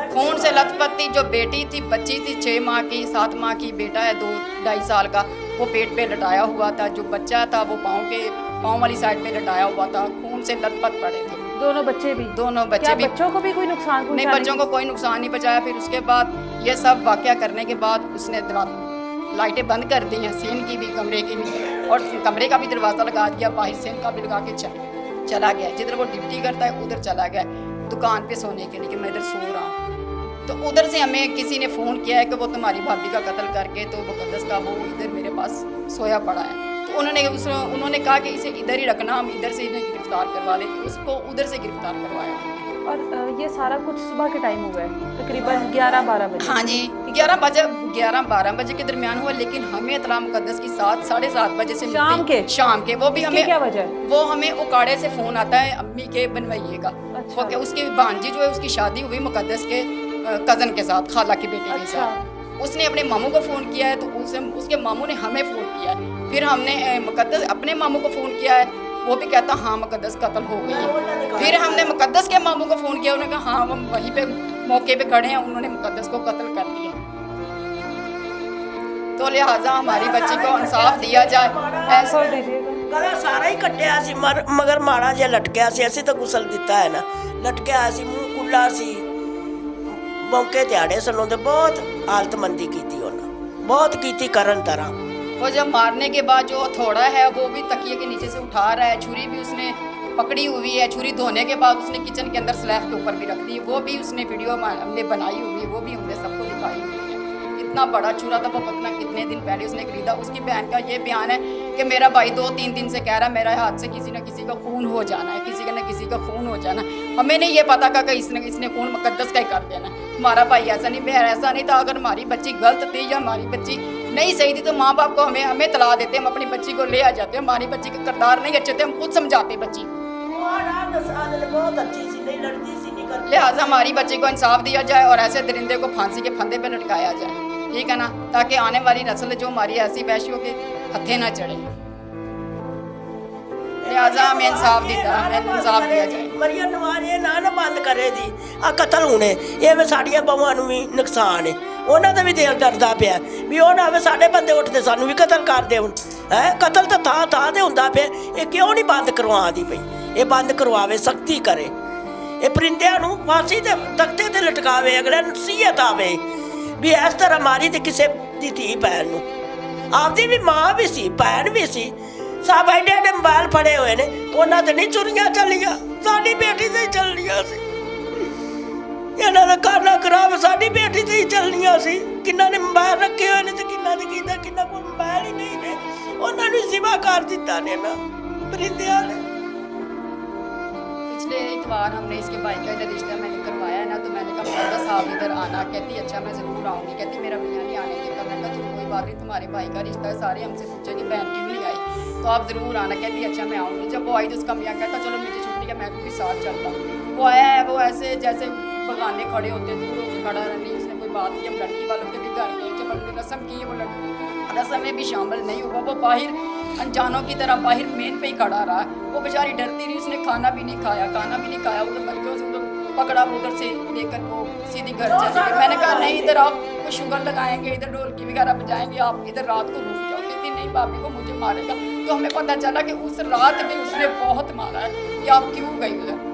खून से लथपथ थी। जो बेटी थी, बच्ची थी 6 माह की, 7 माह की, बेटा है 2-2.5 साल का, वो पेट पे लटाया हुआ था। जो बच्चा था वो पाँव वाली साइड पे लटाया हुआ था, खून से लथपथ पड़े थे दोनों बच्चे भी? दोनों बच्चे क्या भी। बच्चों को भी कोई नुकसान नहीं, पहुंचा? बच्चों को कोई नुकसान नहीं पहुंचाया। फिर उसके बाद ये सब वाक़या करने के बाद उसने लाइटें बंद कर दी हैं, सीन की भी, कमरे की भी, और कमरे का भी दरवाज़ा लगा दिया, बाहर सीन का भी लगा के चला गया। जिधर वो ड्यूटी करता है उधर चला गया दुकान पे सोने के लिए कि मैं इधर सो रहा हूँ। तो उधर से हमें किसी ने फ़ोन किया है कि वो तुम्हारी भाभी का कत्ल करके तो मुकद्दस का वो इधर मेरे पास सोया पड़ा है। तो उन्होंने कहा कि इसे इधर ही रखना, हम इधर से इन्हें गिरफ्तार करवा देंगे। उसको उधर से गिरफ्तार करवाया। और ये सारा कुछ सुबह के टाइम हुआ है, तकरीबन 11-12 बजे? हाँ जी, 11-12 बजे के दरमियान हुआ, लेकिन हमें इत्तला मुकद्दस की 7-7:30 बजे से शाम के वो भी हमें क्या वजह? वो हमें उकाड़े से फ़ोन आता है, अम्मी के बनवाइएगा। अच्छा। उसकी भांजी जो है उसकी शादी हुई मुकद्दस के कज़न के साथ, खाला की बेटे के साथ। उसने अपने मामू को फ़ोन किया है तो उसके मामू ने हमें फ़ोन किया है। फिर हमने मुकद्दस अपने मामू को फ़ोन किया है, वो भी कहता हाँ मुकद्दस कत्ल हो गई है। फिर हमने मुकद्दस के मामू को फ़ोन किया, उन्होंने कहा हाँ हम वहीं पे मौके पे खड़े हैं, उन्होंने मुकद्दस को कत्ल कर दिया। तो लिहाजा हमारी बच्ची को इंसाफ दिया जाए। ऐसा ਗਲਾ ਸਾਰਾ ਹੀ ਕੱਟਿਆ ਸੀ ਮਗਰ ਮਾੜਾ ਜਿਹਾ ਲਟਕਿਆ ਸੀ। ਅਸੀਂ ਤਾਂ ਗੁਸਲ ਦਿੱਤਾ ਹੈ ਨਾ, ਲਟਕਿਆ ਸੀ, ਮੂੰਹ ਕੁੱਲਾ ਸੀ, ਮੌਕੇ ਦਿਹਾੜੇ ਸਾਨੂੰ ਤੇ ਬਹੁਤ ਹਾਲਤਮੰਦੀ ਕੀਤੀ ਉਹਨਾਂ, ਬਹੁਤ ਕੀਤੀ ਕਰਨ ਤਰ੍ਹਾਂ। वो जब मारने के बाद जो हथौड़ा है वो भी तकिए के नीचे से उठा रहा है, छुरी भी उसने पकड़ी हुई है, छुरी धोने के बाद उसने किचन के अंदर स्लैब के ऊपर भी रख दी, वो भी उसने वीडियो हमने बनाई हुई है, वो भी हमने सबको दिखाई हुई है। इतना बड़ा छुरा था, वो पता कितने दिन पहले उसने खरीदा। उसकी बहन का ये बयान है कि मेरा भाई 2-3 दिन से कह रहा है मेरा हाथ से किसी न किसी का खून हो जाना है, किसी न किसी का खून हो जाना। हमें नहीं ये पता था कि इसने खून मुकद्दस का ही कर देना। हमारा भाई ऐसा नहीं, मेरा ऐसा नहीं था। अगर हमारी बच्ची गलत थी या हमारी बच्ची नहीं सही थी तो माँ बाप को हमें तला देते, हम अपनी बच्ची को ले आ जाते। हमारी बच्ची के किरदार नहीं अच्छे थे, हम खुद समझाते बच्ची। बहुत अच्छी सी, नहीं लड़ती सी, नहीं करती। लिहाजा हमारी बच्ची को इंसाफ दिया जाए और ऐसे दरिंदे को फांसी के फंदे पे लटकाया जाए, ठीक है ना, ताकि आने वाली नस्ल जो हमारी ऐसी वैश्यों के हथे ना चढ़े। लिहाजा हमें इंसाफ दिया जाए। ਮਰੀਆਂ ਨਵਾਜ਼ੇ ਨਾ ਬੰਦ ਕਰੇ ਦੀ ਆ ਕਤਲ ਹੋਣੇ, ਇਹ ਵੇ ਸਾਡੀਆਂ ਬਹੂਆਂ ਨੂੰ ਵੀ ਨੁਕਸਾਨ ਹੈ, ਉਹਨਾਂ ਦਾ ਵੀ ਦਿਲ ਡਰਦਾ ਪਿਆ ਵੀ ਉਹ ਨਾ ਹੋਵੇ ਸਾਡੇ ਬੰਦੇ ਉੱਠਦੇ ਸਾਨੂੰ ਵੀ ਕਤਲ ਕਰ ਦੇਣ। ਹੈ ਕਤਲ ਤਾਂ ਥਾਂ ਤੇ ਹੁੰਦਾ ਪਿਆ, ਇਹ ਕਿਉਂ ਨਹੀਂ ਬੰਦ ਕਰਵਾਉਂਦੀ ਪਈ? ਇਹ ਬੰਦ ਕਰਵਾਵੇ, ਸਖਤੀ ਕਰੇ, ਇਹ ਪਰਿੰਦਿਆਂ ਨੂੰ ਫਾਂਸੀ ਦੇ ਤਖਤੇ ਤੇ ਲਟਕਾਵੇ, ਅਗਲੇ ਨੂੰ ਨਸੀਹਤ ਆਵੇ ਵੀ ਇਸ ਤਰ੍ਹਾਂ ਮਾਰੀ ਤੇ ਕਿਸੇ ਦੀ ਧੀ ਭੈਣ ਨੂੰ। ਆਪਦੀ ਵੀ ਮਾਂ ਵੀ ਸੀ, ਭੈਣ ਵੀ ਸੀ, ਸਭ ਐਡੇ ਐਡੇ ਮੋਬਾਈਲ ਫੜੇ ਹੋਏ ਨੇ, ਉਹਨਾਂ ਤੇ ਨਹੀਂ ਚੋਰੀਆਂ ਚੱਲੀਆਂ, ਸਾਡੀ ਬੇਟੀ ਤੇ ਹੀ ਚੱਲਣੀਆਂ ਸੀ। ਇਹਨਾਂ ਦਾ ਕਰਨਾ ਖਰਾਬ ਸਾਡੀ ਬੇਟੀ ਤੇ ਹੀ ਚੱਲਣੀਆਂ ਸੀ। ਕਿੰਨਾ ਨੇ ਮੋਬਾਈਲ ਰੱਖੇ ਹੋਏ ਨੇ ਤੇ ਕਿੰਨਾ ਦੇ ਕੀਤਾ, ਕਿੰਨਾ ਕੋਲ ਮੋਬਾਈਲ ਹੀ ਨਹੀਂ ਨੇ, ਉਹਨਾਂ ਨੂੰ ਸਿਵਾ ਕਰ ਦਿੱਤਾ ਨੇ ਨਾ ਪਰਿੰਦਿਆਂ ਨੇ। पिछले इतवार हमने इसके भाई का इधर रिश्ता मैंने करवाया है ना, तो मैंने कहा मुकद्दस साहब इधर आना। कहती अच्छा मैं ज़रूर आऊँगी। कहती मेरा भैया नहीं आने देता। मैं कहा तुम कोई बात नहीं, तुम्हारे भाई का रिश्ता है, सारे हमसे पूछेंगे बहन क्यों नहीं आई, तो आप ज़रूर आना। कहती अच्छा मैं आऊँगी। जब वो आई तो उसका मियाँ कहता चलो मुझे छुट्टी है, मैं भी साथ चलता। वो आया है, वो ऐसे जैसे बगाने खड़े होते, दूर होकर खड़ा रहने, उसने कोई बात की। हम लड़की वालों के भी घर गए, जब हमने रस्म की, वो लड़की रस्म में भी शामिल नहीं हुआ, वो बाहर अनजानों की तरह बाहर मेन पे ही खड़ा रहा। वो बेचारी डरती रही, उसने खाना भी नहीं खाया, उधर बल्कि उसको पकड़ा, उधर से लेकर वो सीधी घर चली गई। मैंने कहा नहीं इधर आप कुछ शुगर लगाएंगे, इधर ढोलकी वगैरह बजाएंगे, आप इधर रात को रुक जाओ। कहती नहीं भाभी को मुझे मारेगा। तो हमें पता चला कि उस रात भी उसने बहुत मारा है कि आप क्यों गई उधर।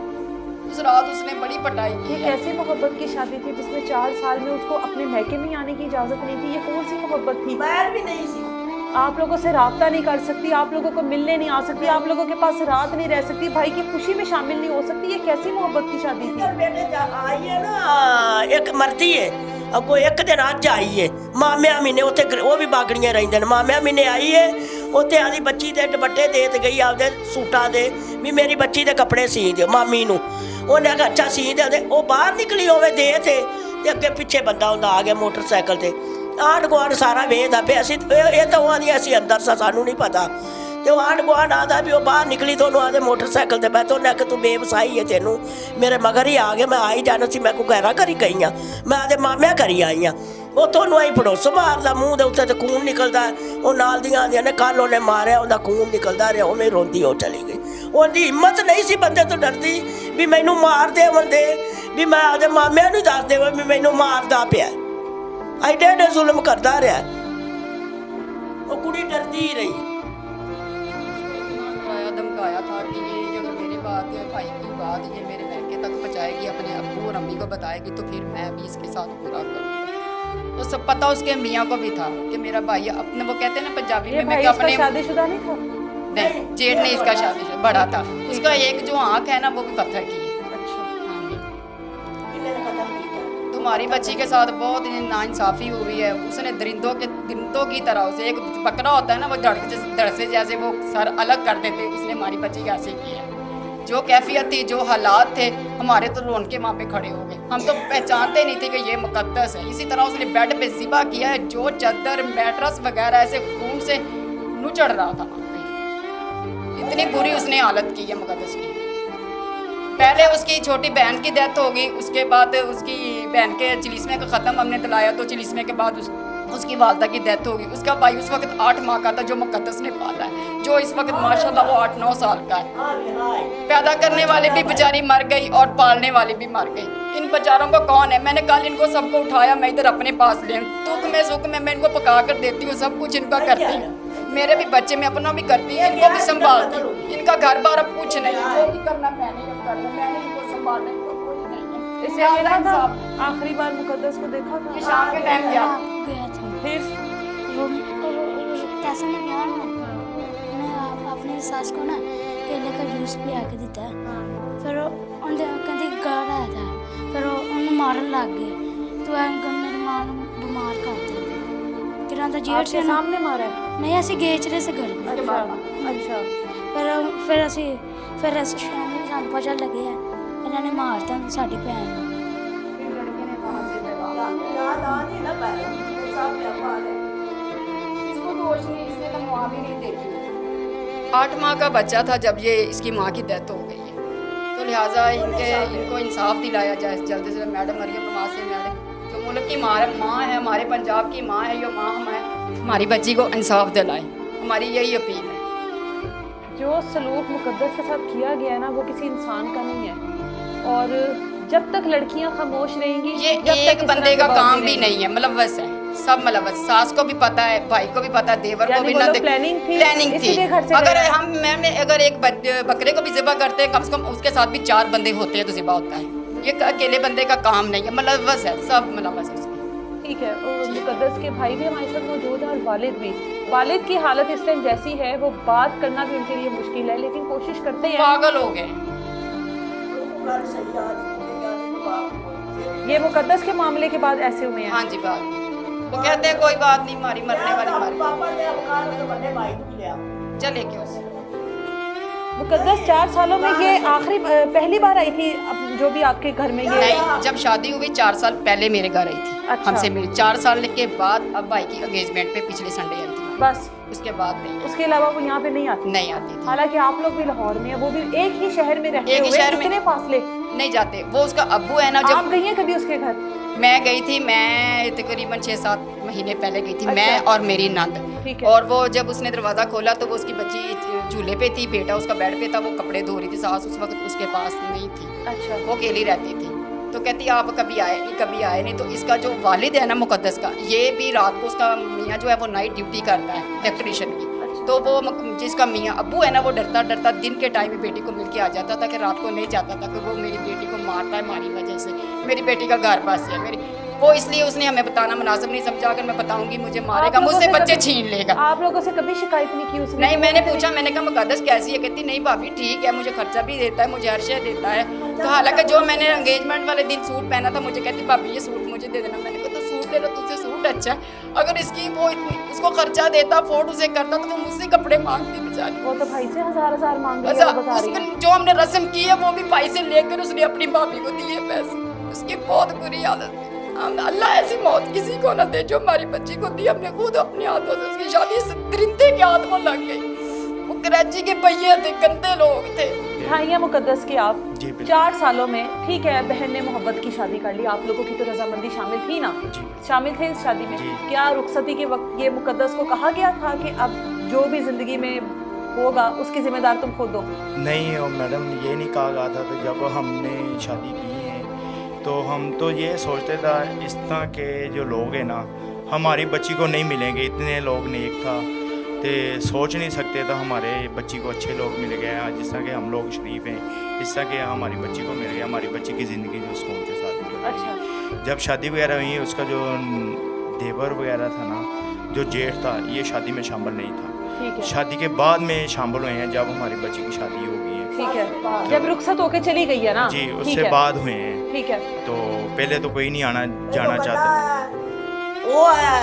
उस रात उसने बड़ी पटाई की। ये कैसी मोहब्बत की शादी थी जिसमें 4 साल में उसको अपने मैके में आने की इजाज़त नहीं थी? ये कौन सी मोहब्बत थी? मोबाइल भी नहीं सी, आप लोगों से राब्ता नहीं कर सकती, आप लोगों को मिलने नहीं आ सकती, आप लोगों के पास रात नहीं रह सकती, भाई की खुशी में शामिल नहीं हो सकती। ये कैसी मोहब्बत की शादी थी? बेटे आई है ना, एक मरदी है अगो, एक दिन अज आई है मामिया महीने उत्थे, वो भी बागड़ियां रहिंदे ने। मामिया महीने आई है उत्थे आदी बच्ची दे दुपट्टे दे ते गई आपदे सूटां दे भी मेरी बच्ची दे कपड़े सी दिओ मामी नूं। उन्हें आखिया अच्छा सी दे, वो बाहर निकली होवे दे ते अगे पिछे बंदा हुंदा आ गया मोटरसाइकिल ते, आंढ गुआंढ सारा वेखदा पिया। असीं ये तो आंदियां असीं अंदर सा, सानू नहीं पता। तो आंढ गुआंढ आदा भी वो बाहर निकली तो उन्होंने आदे मोटरसाइकिल ते बैठे, उन्हें आखिया तू बेवसाई है, तेनू मेरे मगर ही आ गए, मैं आई जाना सी, मैं को गैरा करी गई हाँ, मैं आदे मामिया करी आई हाँ। वो तो आई पड़ोस मारदा मूँह दे उत्ते ते खून निकलदा, वो नाल दियां आंदियां ने कल उन्हें मारिया, उहदा खून निकलदा रहा, उवें रोंदी हो चली गई। उहदी हिम्मत नहीं सी बंदे तो डरदी भी मैनू मार दे बंदे, भी मैं आदे मामिया नूं दस देवां भी मैनू मारदा पिया, एडे एडे जुल्म करदा रहा। वो कुड़ी डरदी ही रही। धमकाया था कि ये अगर मेरी बात है भाई की बात ये मेरे लड़के तक पहुँचाएगी, अपने अब्बू और अम्मी को बताएगी, तो फिर मैं भी इसके साथ पूरा करूँगा। तो सब पता उसके मियाँ को भी था कि मेरा भाई अपने, वो कहते हैं ना पंजाबी में, मैं अपने शादीशुदा नहीं था? नहीं, जेठ ने इसका शादी बड़ा था। उसका एक जो आँख है ना वो भी पत्थर की है। तुम्हारी बच्ची के साथ बहुत नाइंसाफ़ी हुई है। उसने दरिंदों की तरह, उसे एक बकरा होता है ना, वो धड़ से जैसे वो सर अलग कर देते, उसने हमारी बच्ची कैसे की है। जो कैफियत थी, जो हालात थे, हमारे तो रोन के वहाँ पे खड़े हो गए। हम तो पहचानते नहीं थे कि ये मुकद्दस है। इसी तरह उसने बेड पे ज़िबा किया है, जो चादर मैट्रेस वगैरह ऐसे खून से नुचड़ रहा था वहाँ पे। इतनी बुरी उसने हालत की है मुकद्दस की। पहले उसकी छोटी बहन की डेथ हो गई, उसके बाद उसकी बहन के चिलिस्मे का ख़त्म हमने दिलाया, तो चिलिस्मे के बाद उसकी वालदा की डेथ हो गई। उसका भाई उस वक्त 8 माह का था, जो मुक़द्दस ने पाला है, जो इस वक्त माशाल्लाह वो 8-9 साल का है। पैदा करने वाली भी बेचारी मर गई और पालने वाली भी मर गई। इन बेचारों को कौन है? मैंने कल इनको सबको उठाया, मैं इधर अपने पास ले, दुख में सुख में मैं इनको पका कर देती हूँ, सब कुछ इनका करती हूँ। मेरे भी बच्चे मैं अपना भी करती हूँ, इनको भी संभालती हूँ। इनका घर बार अब कुछ नहीं, जो भी करना मैंने करना, मैंने इनको संभालना, इनको कोई नहीं है। इससे मिला था आखिरी बार मुकद्दस को देखा था? ये शाम के टाइम गया, गया था फिर वो कैसे में गया ना, मैं अपनी सास को ना केले का जूस पिया के दिता, फिर उन्हें कहते घर आया था, फिर उन्हें मारन लग गए, तो मेरी माँ बीमार कर दी। किरण का जेठ से सामने मारा है? नहीं, ऐसे गेचरे से घर में। अच्छा। फिर ਅਸੀਂ ਸ਼ਾਮ ਨੂੰ ਸਾਨੂੰ ਪਤਾ ਲੱਗਿਆ ਇਹਨਾਂ ਨੇ ਮਾਰਤਾ ਸਾਡੀ ਭੈਣ ਨੂੰ। याद आ नहीं ना पहले सामने अखबार है। इसको दोष नहीं, इसने तो माँ भी नहीं देखी। 8 माह का बच्चा था जब ये इसकी माँ की डेथ हो गई है, तो लिहाजा इनको इंसाफ दिलाया जाए जल्दी से। मैडम मरियम नवाज से मैडम जो मुल्क की माँ है, हमारे पंजाब की माँ है, ये माँ हमारी बच्ची को इंसाफ दिलाए, हमारी यही अपील है। जो सलूक मुकद्दस के साथ किया गया है ना, वो किसी इंसान का नहीं है, और जब तक लड़कियां खामोश रहेंगी, ये एक बंदे का काम भी नहीं है, मुलव्वस है, सब मुलव्वस। सास को भी पता है, भाई को भी पता है, देवर को भी। प्लानिंग थी अगर अगर एक बकरे को भी ज़िबा करते हैं, कम से कम उसके साथ भी 4 बंदे होते हैं तो ज़िबा होता है। ये अकेले बंदे का काम नहीं है, मुलव्वस है, सब मुलव्वस है उसमें। ठीक है। और मुकद्दस के भाई भी हमारे साथ मौजूद है और वालिद भी। वालिद की हालत इस टाइम जैसी है, वो बात करना भी उनके लिए मुश्किल है, लेकिन कोशिश करते हैं। पागल हो गए। घर सही आज ये मुकद्दस के मामले के बाद ऐसे हुए हैं। हाँ जी, बात वो कहते हैं कोई बात नहीं, मारी मरने वाली मारी, पापा ने अवकाश से बड़े भाई को लिया चले क्यों। मुकद्दस 4 सालों में ये आखिरी पहली बार आई थी जो भी आपके घर में? ये नहीं, जब शादी हुई 4 साल पहले मेरे घर आई थी। अच्छा। हमसे मिली 4 साल के बाद, अब भाई की एंगेजमेंट पे पिछले संडे आई थी, बस उसके बाद नहीं, उसके अलावा वो यहाँ पे नहीं आती? नहीं आती थी। हालांकि आप लोग भी लाहौर में हैं, वो भी एक ही शहर में रहते एक ही हुए शहर में। कितने फासले? नहीं जाते। वो उसका अब्बू है ना, आप जब गई हैं कभी उसके घर? मैं गई थी, मैं तकरीबन 6-7 महीने पहले गई थी। अच्छा। मैं और मेरी नंद। ठीक है। और वो जब उसने दरवाज़ा खोला तो वो उसकी बच्ची झूले पे थी, बेटा उसका बेड पे था, वो कपड़े धो रही थी, सास उस वक्त उसके पास नहीं थी। अच्छा। वो अकेली रहती थी, तो कहती आप कभी आए नहीं, कभी आए नहीं। तो इसका जो वालिद है ना मुकद्दस का, ये भी रात को, उसका मियाँ जो है वो नाइट ड्यूटी करता है इलेक्ट्रीशियन की, तो वो जिसका मियाँ अब्बू है ना, वो डरता डरता दिन के टाइम में बेटी को मिल के आ जाता था, कि रात को नहीं जाता था, कि वो मेरी बेटी को मारता है, हमारी वजह से मेरी बेटी का घर बस है मेरी। वो इसलिए उसने हमें बताना मुनासिब नहीं समझा, अगर मैं बताऊंगी मुझे मारेगा, मुझसे बच्चे छीन लेगा। आप लोगों से कभी शिकायत नहीं की उसने? नहीं, मैंने पूछा, मैंने कहा मुकद्दस कैसी है? कहती नहीं भाभी ठीक है, मुझे खर्चा भी देता है, मुझे हर शय देता है। तो हालांकि जो मैंने एंगेजमेंट वाले दिन सूट पहना था, मुझे कहती भाभी ये सूट मुझे दे देना। मैंने कहा तो सूट ले लो, तुझसे सूट अच्छा है। अगर इसकी वो उसको खर्चा देता, फोर्ट उसे करता, तो वो मुझसे कपड़े मांगती बेचारी। वो तो भाई से हजार मांग रही अच्छा, है, बता रही है। उसमें जो हमने रस्म की है वो भी भाई से लेकर उसने अपनी भाभी को दिए पैसे। उसकी बहुत बुरी हालत थी। अल्लाह ऐसी मौत किसी को ना दे जो हमारी बच्ची को दी। हमने खुद अपने हाथों से उसकी शादी इस दरिंदे के हाथ में लग गई। वो कराची के भैया थे, गंदे लोग थे। भाइया मुकद्दस के आप जी, बिल्कुल। 4 सालों में, ठीक है, बहन ने मोहब्बत की शादी कर ली, आप लोगों की तो रजामंदी शामिल थी ना? जी। शामिल थे इस शादी में? जी। क्या रुखसती के वक्त ये मुकद्दस को कहा गया था कि अब जो भी जिंदगी में होगा उसकी जिम्मेदार तुम खुद हो? नहीं मैडम, ये नहीं कहा गया था। तो जब हमने शादी की है तो हम तो ये सोचते था इस तरह के जो लोग हैं ना हमारी बच्ची को नहीं मिलेंगे, इतने लोग नेक था तो सोच नहीं सकते था हमारे बच्ची को अच्छे लोग मिल गए हैं, जिस तरह के हम लोग शरीफ हैं, इस तरह के हमारी बच्ची को मिल गया, हमारी बच्ची की ज़िंदगी जो सुकून के साथ गुजर रही है। अच्छा। जब शादी वगैरह हुई, उसका जो देवर वगैरह था ना, जो जेठ था, ये शादी में शामिल नहीं था। ठीक है। शादी के बाद में शामिल हुए हैं, जब हमारी बच्ची की शादी हो गई है। ठीक है, जब रुखसत होके चली गई है ना? जी, ठीक उससे है। बाद हुए हैं। ठीक है। तो पहले तो कोई नहीं आना जाना चाहता। वो आया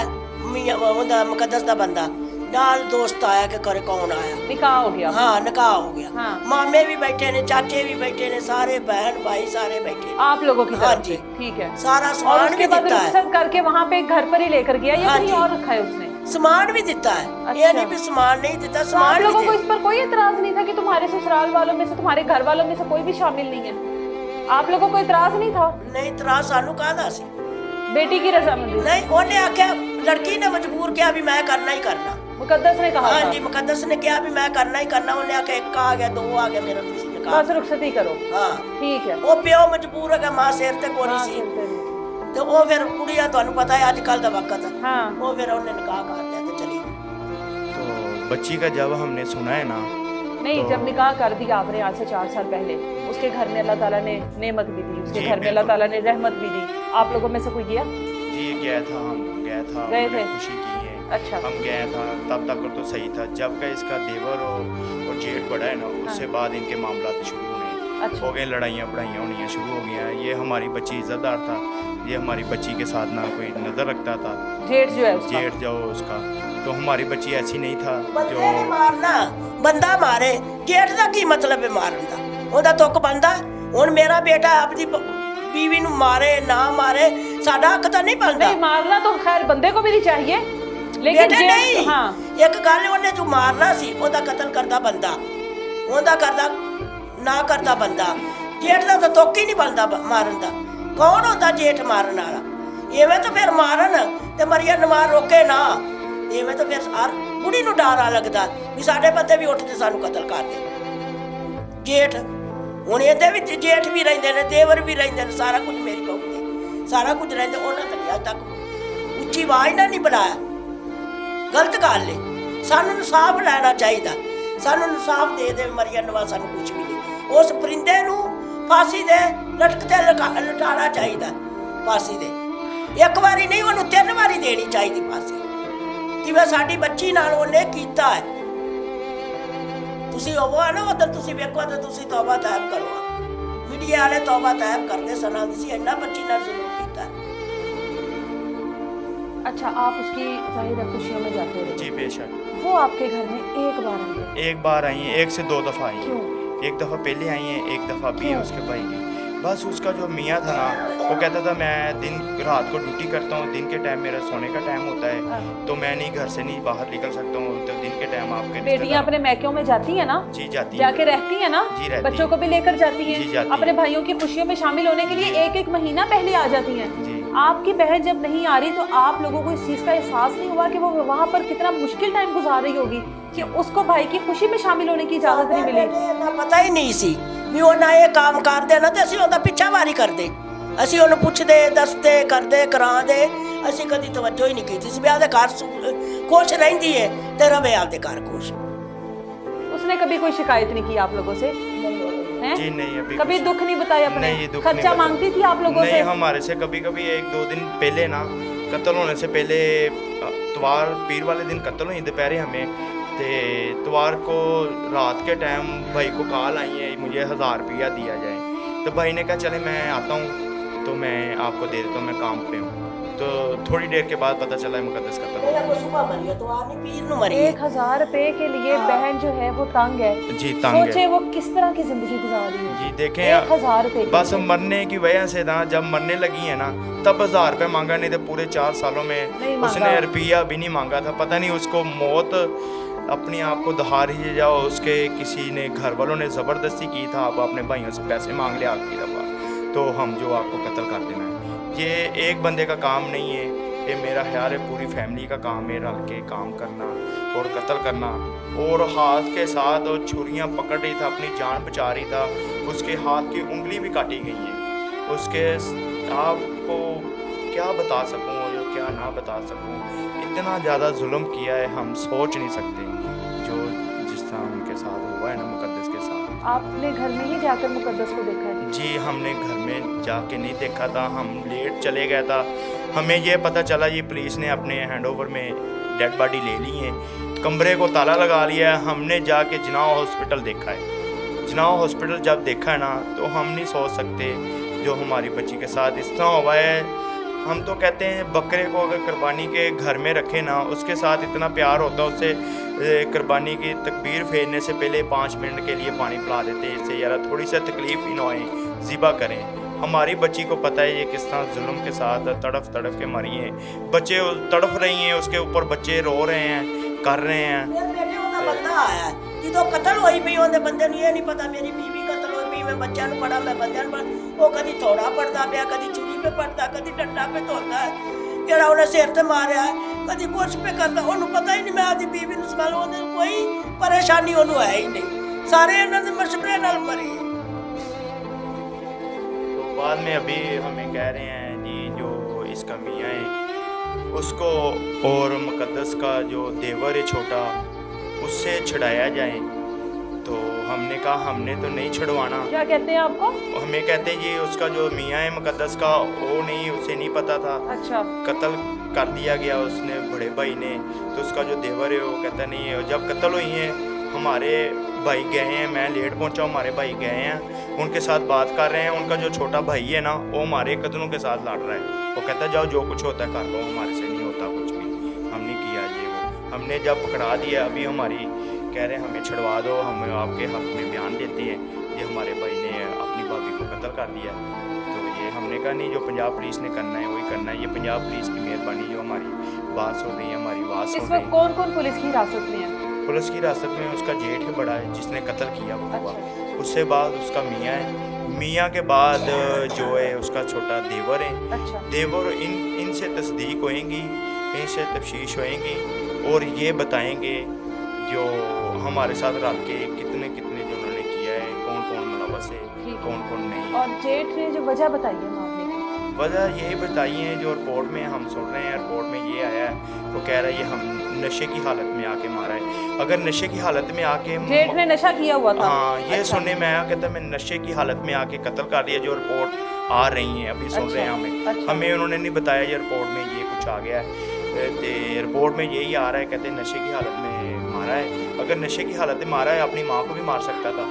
मियां ਉਹਦਾ ਮੁਕੱਦਸ ਦਾ ਬੰਦਾ ਨਾਲ ਦੋਸਤ ਆਇਆ ਕਿ करे कौन आया। निकाह हो गया? हाँ, निकाह हो गया। हाँ। मामे भी बैठे ने, चाचे भी बैठे ने, सारे बहन भाई सारे बैठे। आप लोगों की हाँ तरफ जी। से? ठीक है। सारा और सामान उसके भी बाद दिता है, रुखसत करके वहाँ पे घर पर ही लेकर गया या हाँ कहीं जी। और रखा है उसने? सामान भी दिता है। अच्छा। ये नहीं भी सामान नहीं दिता, तो आप सामान लोगों भी को दे। इस पर कोई एतराज नहीं था कि तुम्हारे ससुराल वालों में से, तुम्हारे घर वालों में से कोई भी शामिल नहीं है? आप लोगों को इतराज नहीं था? ਨਹੀਂ ਤਰਾ ਸਾਨੂੰ ਕਾਹਦਾ ਸੀ? बेटी की रजामंदी? ਨਹੀਂ ਉਹਨੇ ਆਖਿਆ, ਲੜਕੀ ਨੇ ਮਜਬੂਰ ਕਿਹਾ ਵੀ ਮੈਂ ਕਰਨਾ ਹੀ ਕਰਨਾ। मुकद्दस ने कहा हाँ था? जी, मुकद्दस ने कहा भी मैं करना ही करना। उन्हें आके एक आ गया, दो आ गया, मेरा तुसी निकाह। बस रुखसती करो। हाँ ठीक है। वो प्यो मजबूर है, मां सिर ते कोनी हाँ, सी सिर पे भी। ਤੇ ਉਹ ਫਿਰ ਕੁੜੀਆਂ ਤੁਹਾਨੂੰ ਪਤਾ ਹੈ ਅੱਜ ਕੱਲ ਦਾ ਵਕਤ ਹੈ, हाँ ਉਹ ਫਿਰ ਉਹਨੇ ਨਿਕਾਹ ਕਰ ਲਿਆ ਤੇ ਚਲੀ ਗਈ। तो बच्ची का जब हमने सुना है ना, नहीं, तो- जब निकाह कर दिया आपने आज से 4 साल पहले, उसके घर में अल्लाह ताला ने नेमत भी दी, उसके जी, घर में अल्लाह बिल्कुल। ताला ने रहमत भी दी। आप लोगों में से कोई गया? जी गया था, हम गया था, गए हमने थे? खुशी की है, अच्छा। हम गया था, तब तक तो सही था। जब का इसका देवर और जेठ बड़ा है ना, उससे बाद इनके मामला शुरू होने अच्छा। हो गए, लड़ाइयाँ बढ़ाइयाँ होनी शुरू हो गई हैं। ये हमारी बच्ची इज्जतदार था, ये हमारी बच्ची के साथ ना कोई नज़र रखता था, जेठ जो है उसका? जेठ जो उसका, तो हमारी बच्ची ऐसी नहीं था ਬੰਦੇ जो ਨੇ ਮਾਰਨਾ, ਬੰਦਾ ਮਾਰੇ, ਜੇਠ ਦਾ ਕੀ ਮਤਲਬ ਹੈ ਮਾਰਨ ਦਾ? ਉਹਦਾ ਤੁੱਕ ਬੰਦਾ। ਹੁਣ ਮੇਰਾ ਬੇਟਾ ਆਪਦੀ बीवी ਨੂੰ ਮਾਰੇ ਨਾ ਮਾਰੇ, ਸਾਡਾ ਹੱਕ ਤਾਂ ਨਹੀਂ ਬਣਦਾ। नहीं, मारना तो खैर बंदे को भी नहीं चाहिए, लेकिन ਬੇਟੇ जेठ- ਨਹੀਂ, हाँ ਇੱਕ ਗੱਲ ਉਹਨੇ ਜੋ ਮਾਰਨਾ ਸੀ ਉਹਦਾ ਕਤਲ ਕਰਦਾ ਬੰਦਾ, ਉਹਦਾ ਕਰਦਾ ਨਾ ਕਰਦਾ ਬੰਦਾ। ਜੇਠ ਦਾ ਤਾਂ ਤੁੱਕ ਹੀ ਨਹੀਂ ਬਣਦਾ ਮਾਰਨ ਦਾ। ਕੌਣ ਹੁੰਦਾ ਜੇਠ ਮਾਰਨ ਵਾਲਾ? ਐਵੇਂ ਤਾਂ ਫਿਰ ਮਾਰਨ ਤੇ ਮਰੀਆ ਨਮਾਜ਼ ਰੋਕੇ ਨਾ, ਐਵੇਂ ਤਾਂ ਫਿਰ ਹਰ ਬੁੜੀ ਨੂੰ ਡਰ ਆ ਲੱਗਦਾ ਵੀ ਸਾਡੇ ਬੰਦੇ ਵੀ ਉੱਠ ਤੇ ਸਾਨੂੰ ਕਤਲ ਕਰ ਦੇ। ਜੇਠ ਹੁਣ ਇਹਦੇ ਵਿੱਚ ਜੇਠ ਵੀ ਰਹਿੰਦੇ ਨੇ, ਦੇਵਰ ਵੀ ਰਹਿੰਦੇ ਨੇ, ਸਾਰਾ ਕੁਝ ਮੇਰੀ ਬਹੂ ਦੇ ਸਾਰਾ ਕੁਝ ਰਹਿੰਦੇ। ਉਹਨਾਂ ਤਾਂ ਅੱਜ ਤੱਕ ਉੱਚੀ ਆਵਾਜ਼ ਨਾਲ ਨਹੀਂ ਬੁਲਾਇਆ। ਗਲਤ ਗੱਲ ਹੈ। ਸਾਨੂੰ ਇਨਸਾਫ ਲੈਣਾ ਚਾਹੀਦਾ, ਸਾਨੂੰ ਇਨਸਾਫ ਦੇ ਦੇ ਮਰੀਆ ਨਵਾਜ਼, ਸਾਨੂੰ ਕੁਝ ਵੀ ਨਹੀਂ। ਉਸ ਪਰਿੰਦੇ ਨੂੰ ਫਾਂਸੀ ਦੇ ਲਟਕ ਤੇ ਲਟਾਉਣਾ ਚਾਹੀਦਾ, ਫਾਂਸੀ ਦੇ। ਇੱਕ ਵਾਰੀ ਨਹੀਂ, ਉਹਨੂੰ 3 ਵਾਰੀ ਦੇਣੀ ਚਾਹੀਦੀ ਫਾਂਸੀ, ਜਿਵੇਂ ਸਾਡੀ ਬੱਚੀ ਨਾਲ ਉਹਨੇ ਕੀਤਾ ਹੈ। ਤੁਸੀਂ ਹੋਵੋ ਨਾ ਉਧਰ, ਤੁਸੀਂ ਵੇਖੋ ਤੇ ਤੁਸੀਂ ਤੌਬਾ ਤਾਇਬ ਕਰੋ। ਮੀਡੀਆ ਵਾਲੇ ਤੌਬਾ ਤਾਇਬ ਕਰਦੇ ਸਨ, ਤੁਸੀਂ ਇੰਨਾ ਬੱਚੀ ਨਾਲ ਜ਼ੁਲਮ ਕੀਤਾ। अच्छा, आप उसकी ज़ाहिर है खुशियों में जाते रहे। जी बेशक। वो आपके घर में एक बार आई है? एक बार आई हैं, 1 से 2 दफ़ा आई क्यों? हैं। एक दफ़ा पहले आई हैं, एक दफ़ा भी है क्यों? उसके भाई की। बस उसका जो मियाँ था ना, वो कहता था मैं दिन रात को ड्यूटी करता हूँ, दिन के टाइम मेरा सोने का टाइम होता है, तो मैं नहीं घर से नहीं बाहर निकल सकता हूँ, तो दिन के टाइम आपके बेटियां अपने मैकों में जाती हैं ना? जी जाती हैं। जाके रहती हैं ना? जी रहती बच्चों हैं। को भी लेकर जाती जी, हैं, जाती अपने हैं। भाइयों की खुशियों में शामिल होने के लिए जी। 1-1 महीना पहले आ जाती हैं। जी। आपकी बहन जब नहीं आ रही तो आप लोगों को इस चीज़ का एहसास नहीं हुआ कि वो वहाँ पर कितना मुश्किल टाइम गुजार रही होगी कि उसको भाई की खुशी में शामिल होने की इजाज़त नहीं मिली? ਇੰਨਾ ਪਤਾ ਹੀ ਨਹੀਂ ਸੀ ਵੀ ਉਹਨਾਂ ਇਹ ਕੰਮ ਕਰਦੇ ਨਾ, ਤੇ ਅਸੀਂ ਉਹਦਾ ਪਿੱਛਾਵਾਰੀ ਕਰਦੇ, ਅਸੀਂ ਉਹਨੂੰ ਪੁੱਛਦੇ, ਦੱਸਦੇ, ਕਰਦੇ, ਕਰਾਉਂਦੇ। ਅਸੀਂ ਕਦੀ ਤਵੱਜੋ ਹੀ ਨਹੀਂ ਕੀਤੀ ਸੀ ਵੀ ਆਪਦੇ ਘਰ ਖੁਸ਼ ਰਹਿੰਦੀ ਹੈ ਤੇ ਰਵੇ ਆਪਦੇ ਘਰ ਖੁਸ਼। उसने कभी कोई शिकायत नहीं की आप लोगों से? हैं? जी नहीं, अभी कभी कुछ- दुख नहीं बताया अपने? नहीं, दुख नहीं खर्चा बताया। मांगती थी आप लोगों नहीं, से? हमारे से कभी कभी 1-2 दिन पहले ना, कत्ल होने से पहले, इतवार पीर वाले दिन कत्ल हुई दोपहर हमें, तो इतवार को रात के टाइम भाई को कॉल आई है मुझे 1000 रुपया दिया जाए। तो भाई ने कहा चले मैं आता हूँ तो मैं आपको दे देता हूँ, मैं काम पे हूँ। तो थोड़ी देर के बाद पता चला है मुकद्दस कत्ल हो ਇਹਦਾ ਕੋਈ ਸੁਭਾ ਮਰੀ ਹੈ, तो आदमी पीर ਨੂੰ मरी है। 1000 रुपए के लिए बहन जो है वो तंग है। गया। जी तंग सोचे है। वो किस तरह की जिंदगी गुजार रही है। जी देखें, 1000 रुपए के बस लिए। मरने की वजह से ना, जब मरने लगी है ना, तब 1000 रुपये मांगा, नहीं तो पूरे 4 सालों में नहीं मांगा। उसने रुपया भी नहीं मांगा था। पता नहीं उसको मौत अपने आप को दहाड़ ही जाओ, उसके किसी ने घर वालों ने ज़बरदस्ती की था, आप अपने भाइयों से पैसे मांग ले आखिरी दफ़ा, तो हम जो आपको कत्ल कर देना है। ये एक बंदे का काम नहीं है, ये मेरा ख्याल है पूरी फैमिली का काम है, रल के काम करना और कत्ल करना। और हाथ के साथ और छुरियाँ पकड़ रही था, अपनी जान बचा रही था, उसके हाथ की उंगली भी काटी गई है। उसके आपको क्या बता सकूं और क्या ना बता सकूं, इतना ज़्यादा जुल्म किया है, हम सोच नहीं सकते जो जिस तरह उनके साथ हुआ है ना, मुकद्दस के साथ। आपने घर में ही जाकर मुकद्दस को देखा है? जी हमने घर में जाके नहीं देखा था, हम लेट चले गया था। हमें ये पता चला ये पुलिस ने अपने हैंडओवर में डेड बॉडी ले ली है, कमरे को ताला लगा लिया है। हमने जाके जनाह हॉस्पिटल देखा है। जनाह हॉस्पिटल जब देखा है ना, तो हम नहीं सोच सकते जो हमारी बच्ची के साथ इस तरह हुआ है। हम तो कहते हैं बकरे को अगर कुर्बानी के घर में रखे ना, उसके साथ इतना प्यार होता है, उससे कुर्बानी की तकबीर फेरने से पहले 5 मिनट के लिए पानी पिला देते हैं, इससे यार थोड़ी सी तकलीफ़ ही ना होए, ज़िबा करें। हमारी बच्ची को पता है ये किस तरह जुल्म के साथ तड़फ तड़फ के मरी है, बच्चे तड़फ रही हैं, उसके ऊपर बच्चे रो रहे हैं, कर रहे हैं। ਮੇਰੇ ਬੇਟੇ ਉਹਦਾ ਬੰਦਾ ਆਇਆ ਜਦੋਂ ਕਤਲ ਹੋਈ ਪਈ, ਉਹਦੇ ਬੰਦੇ ਨੂੰ ਇਹ ਨਹੀਂ ਪਤਾ ਮੇਰੀ ਬੀਵੀ ਕਤਲ ਹੋਈ ਪਈ, ਪੜੀ, ਮੈਂ ਬੱਚਿਆਂ ਨੂੰ ਪੜਾ, ਮੈਂ ਬੰਦਿਆਂ ਨੂੰ ਪੜਾ। ਉਹ ਕਦੀ ਥੋੜਾ ਪੜਦਾ ਪਿਆ, ਕਦੀ ਚੂੜੀ पे ਪੜਦਾ, ਕਦੀ ਡੰਡਾ पे ਧੋਂਦਾ, ਕਿਹੜਾ ਉਹਨੇ ਸਿਰ ਤੇ ਮਾਰਿਆ, ਕਦੀ ਕੁਛ पे ਕਰਦਾ। ਉਹਨੂੰ ਪਤਾ ਹੀ ਨਹੀਂ ਮੈਂ ਆਪਦੀ ਬੀਵੀ ਨੂੰ ਸਮੈਲ, ਉਹਦੇ ਕੋਈ ਪਰੇਸ਼ਾਨੀ ਉਹਨੂੰ ਹੈ ਹੀ ਨਹੀਂ। ਸਾਰੇ ਇਹਨਾਂ ਦੇ ਮਸ਼ਵਰੇ ਨਾਲ ਮਰੇ। तो बाद में अभी हमें कह रहे हैं जी जो इसका मियाँ है उसको और मुकद्दस का जो देवर है छोटा उससे छुड़ाया जाए। तो हमने कहा हमने तो नहीं छुड़वाना। क्या कहते हैं आपको? हमें कहते हैं जी उसका जो मियाँ है मुकद्दस का वो नहीं, उसे नहीं पता था, अच्छा, कत्ल कर दिया गया उसने बड़े भाई ने। तो उसका जो देवर है वो कहता नहीं है। जब कत्ल हुई है हमारे भाई गए हैं, मैं लेट पहुंचा, हमारे भाई गए हैं, उनके साथ बात कर रहे हैं। उनका जो छोटा भाई है ना वो हमारे कदनों के साथ लड़ रहा है। वो कहता है जाओ जो कुछ होता है कर लो, हमारे से नहीं होता कुछ भी, हमने किया ये वो। हमने जब पकड़ा दिया अभी हमारी कह रहे हैं हमें छुड़वा दो, हम आपके हक में बयान देते हैं, ये हमारे भाई ने अपनी भाभी को कत्ल कर दिया। तो ये हमने कहा नहीं, जो पंजाब पुलिस ने करना है वही करना है। ये पंजाब पुलिस की मेहरबानी जो हमारी बात सुन रही है, हमारी बात इस सुन वक्त रही है। कौन कौन पुलिस की हिरासत में है? पुलिस की हिरासत में उसका जेठ है बड़ा है जिसने कत्ल किया वो हुआ। अच्छा। उससे बाद उसका मियाँ है, मियाँ के बाद जो है उसका छोटा देवर है। अच्छा, देवर इनसे तस्दीक होएंगी, इनसे तफ्शीश होएंगी और ये बताएंगे जो हमारे साथ रल के कितने कितने जो उन्होंने किया है, कौन कौन मुलव्वस है, ठीक है। कौन कौन नहीं। और जेठ ने जो वजह बताई है मामले की? वजह यही बताई है जो रिपोर्ट में हम सुन रहे हैं, रिपोर्ट में ये आया है, वो कह रहा है ये हम नशे की हालत में आके मारा है। अगर नशे की हालत में आके जेठ ने नशा किया हुआ था? हाँ, ये अच्छा। सुनने में आया, कहता मैं नशे की हालत में आके कत्ल कर दिया। जो रिपोर्ट आ रही हैं अभी सुन अच्छा, रहे हैं हमें अच्छा। हमें उन्होंने नहीं बताया ये रिपोर्ट में ये कुछ आ गया है। रिपोर्ट में यही आ रहा है, कहते नशे की हालत में मारा है। अगर नशे की हालत में मारा है अपनी माँ को भी मार सकता था,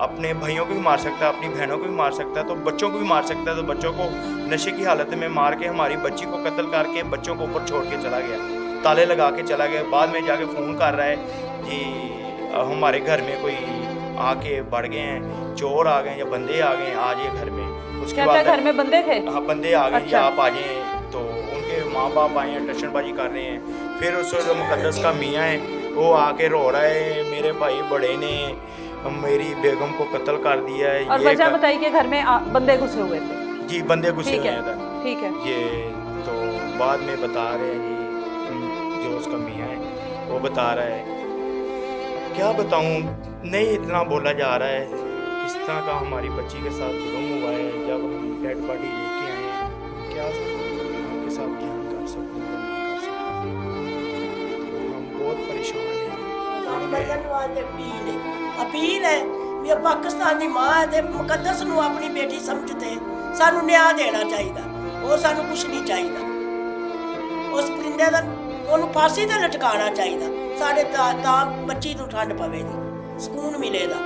अपने भाइयों को भी मार सकता है, अपनी बहनों को भी मार सकता है, तो बच्चों को भी मार सकता है। तो बच्चों को नशे की हालत में मार के हमारी बच्ची को कत्ल करके बच्चों को ऊपर छोड़ के चला गया, ताले लगा के चला गया। बाद में जाके फ़ोन कर रहा है कि हमारे घर में कोई आके बढ़ गए हैं, चोर आ गए या बंदे आ गए हैं, आ जाइए घर में। उसके क्या बाद घर में बंदे थे? हाँ, बंदे आ गए अच्छा। या आप आ जाएँ। तो उनके माँ बाप आए हैं, टशनबाजी कर रहे हैं। फिर उस जो मुकद्दस का मियाँ है वो आके रो रहा है, मेरे भाई बड़े ने मेरी बेगम को कत्ल कर दिया है। और ये वजह बताई कि घर में बंदे घुसे हुए थे? जी बंदे घुसे ठीक हुए है, हैं। ठीक है। ये तो बाद में बता रहे हैं जी जो उसका मियाँ है वो बता रहा है। क्या बताऊँ, नहीं इतना बोला जा रहा है। इस तरह का हमारी बच्ची के साथ जुल्म हुआ है। जब हम डेड बॉडी लेके आए हैं, क्या आपके साथ ध्यान कर सकूँ या ना कर सकूँ, तो हम बहुत परेशान हैं। अपील है भी पाकिस्तान की माँ है मुकद्दस नूं अपनी बेटी समझते सानू न्याय देना चाहिए, वो सानू कुछ नहीं चाहिए। उस परिंदे का ਉਹਨੂੰ फांसी ਤੇ लटकाना चाहिए, साढ़े ਤਾਂ ਬੱਚੀ ਨੂੰ ਠੰਡ ਪਵੇਗੀ, ਸਕੂਨ मिलेगा।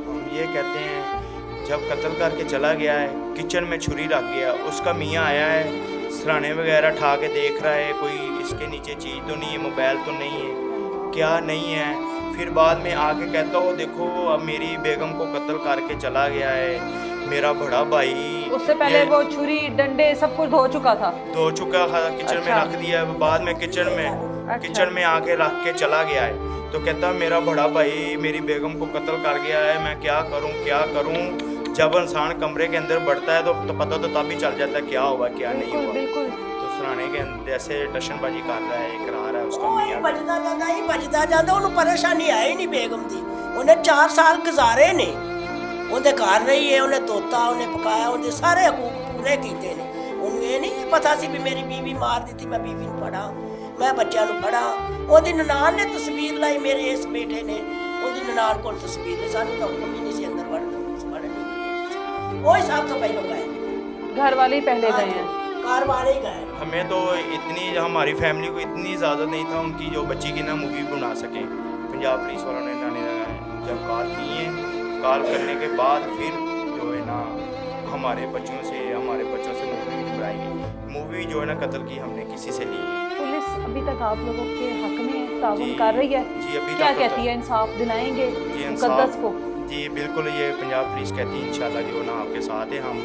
हम ये कहते हैं जब कत्ल करके चला गया है, किचन में छुरी रख गया, उसका मियाँ आया है, सराने वगैरह ठा के देख रहा है कोई इसके नीचे चीज़ तो नहीं है, मोबाइल तो नहीं है, क्या नहीं है। फिर बाद में आके कहता हो देखो अब मेरी बेगम को कत्ल करके चला गया है मेरा बड़ा भाई। उससे पहले वो छुरी डंडे सब कुछ धो चुका था? धो चुका था, किचन में अच्छा। रख दिया। बाद में किचन में आके रख के चला गया है। तो कहता मेरा बड़ा भाई मेरी बेगम को कत्ल कर गया है, मैं क्या करूं। जब इंसान कमरे के अंदर बढ़ता है तो पता तो तब ही चल जाता है क्या हुआ क्या नहीं हुआ। बिल्कुल। तो सराने के अंदर ऐसे टशनबाजी कर रहा है, करा रहा है उसका ਉਹ ਹੀ मियाँ। ਬਚਦਾ ਜਾਂਦਾ ਉਹਨੂੰ ਪਰੇਸ਼ਾਨੀ ਆਈ ਨਹੀਂ ਬੇਗਮ ਦੀ। ਉਹਨੇ 4 ਸਾਲ ਗੁਜ਼ਾਰੇ ਨੇ, ਉਹਦੇ ਘਰ ਰਹੀ ਹੈ, ਉਹਨੇ ਤੋਤਾ, ਉਹਨੇ ਪਕਾਇਆ, ਉਹਦੇ ਸਾਰੇ ਹਕੂਕ ਪੂਰੇ ਕੀਤੇ ਨੇ। ਉਹਨੂੰ ਇਹ ਨਹੀਂ ਪਤਾ ਸੀ ਵੀ ਮੇਰੀ ਬੀਵੀ ਮਾਰ ਦਿੱਤੀ, ਮੈਂ ਬੀਵੀ ਨੂੰ ਫੜਾ, ਮੈਂ ਬੱਚਿਆਂ ਨੂੰ ਫੜਾ। ਉਹਦੀ ਨਨਾਣ ਨੇ ਤਸਵੀਰ ਲਾਈ, ਮੇਰੇ ਇਸ ਬੇਟੇ ਨੇ, ਉਹਦੀ ਨਨਾਣ ਕੋਲ ਤਸਵੀਰ ਨੇ। ਸਾਨੂੰ ਤਾਂ ਹੁਕਮ ਹੀ ਨਹੀਂ ਸੀ ਅੰਦਰ ਵੜਨ ਦਾ, ਉਹ ਹੀ ਸਭ ਤੋਂ ਪਹਿਲਾਂ ਗਏ, घर वाले ही पहले गए हैं? कार वाले ही गए। हमें तो इतनी हमारी फैमिली को इतनी इजाज़त नहीं था उनकी जो बच्ची की ना मूवी बना सकें। पंजाब पुलिस वालों ने जब कॉल की है, कॉल करने के बाद फिर जो है ना हमारे बच्चों से मूवी नहीं बनाई। मूवी जो है ना कत्ल की हमने किसी से ली है। पुलिस अभी तक आप लोगों के हक में ताउन जी, कर रही है? जी अभी क्या तक कहती है, इंसाफ दिलाएंगे जी मुकद्दस को? जी बिल्कुल, ये पंजाब पुलिस कहती है इंशाल्लाह जो ना आपके साथ है हम,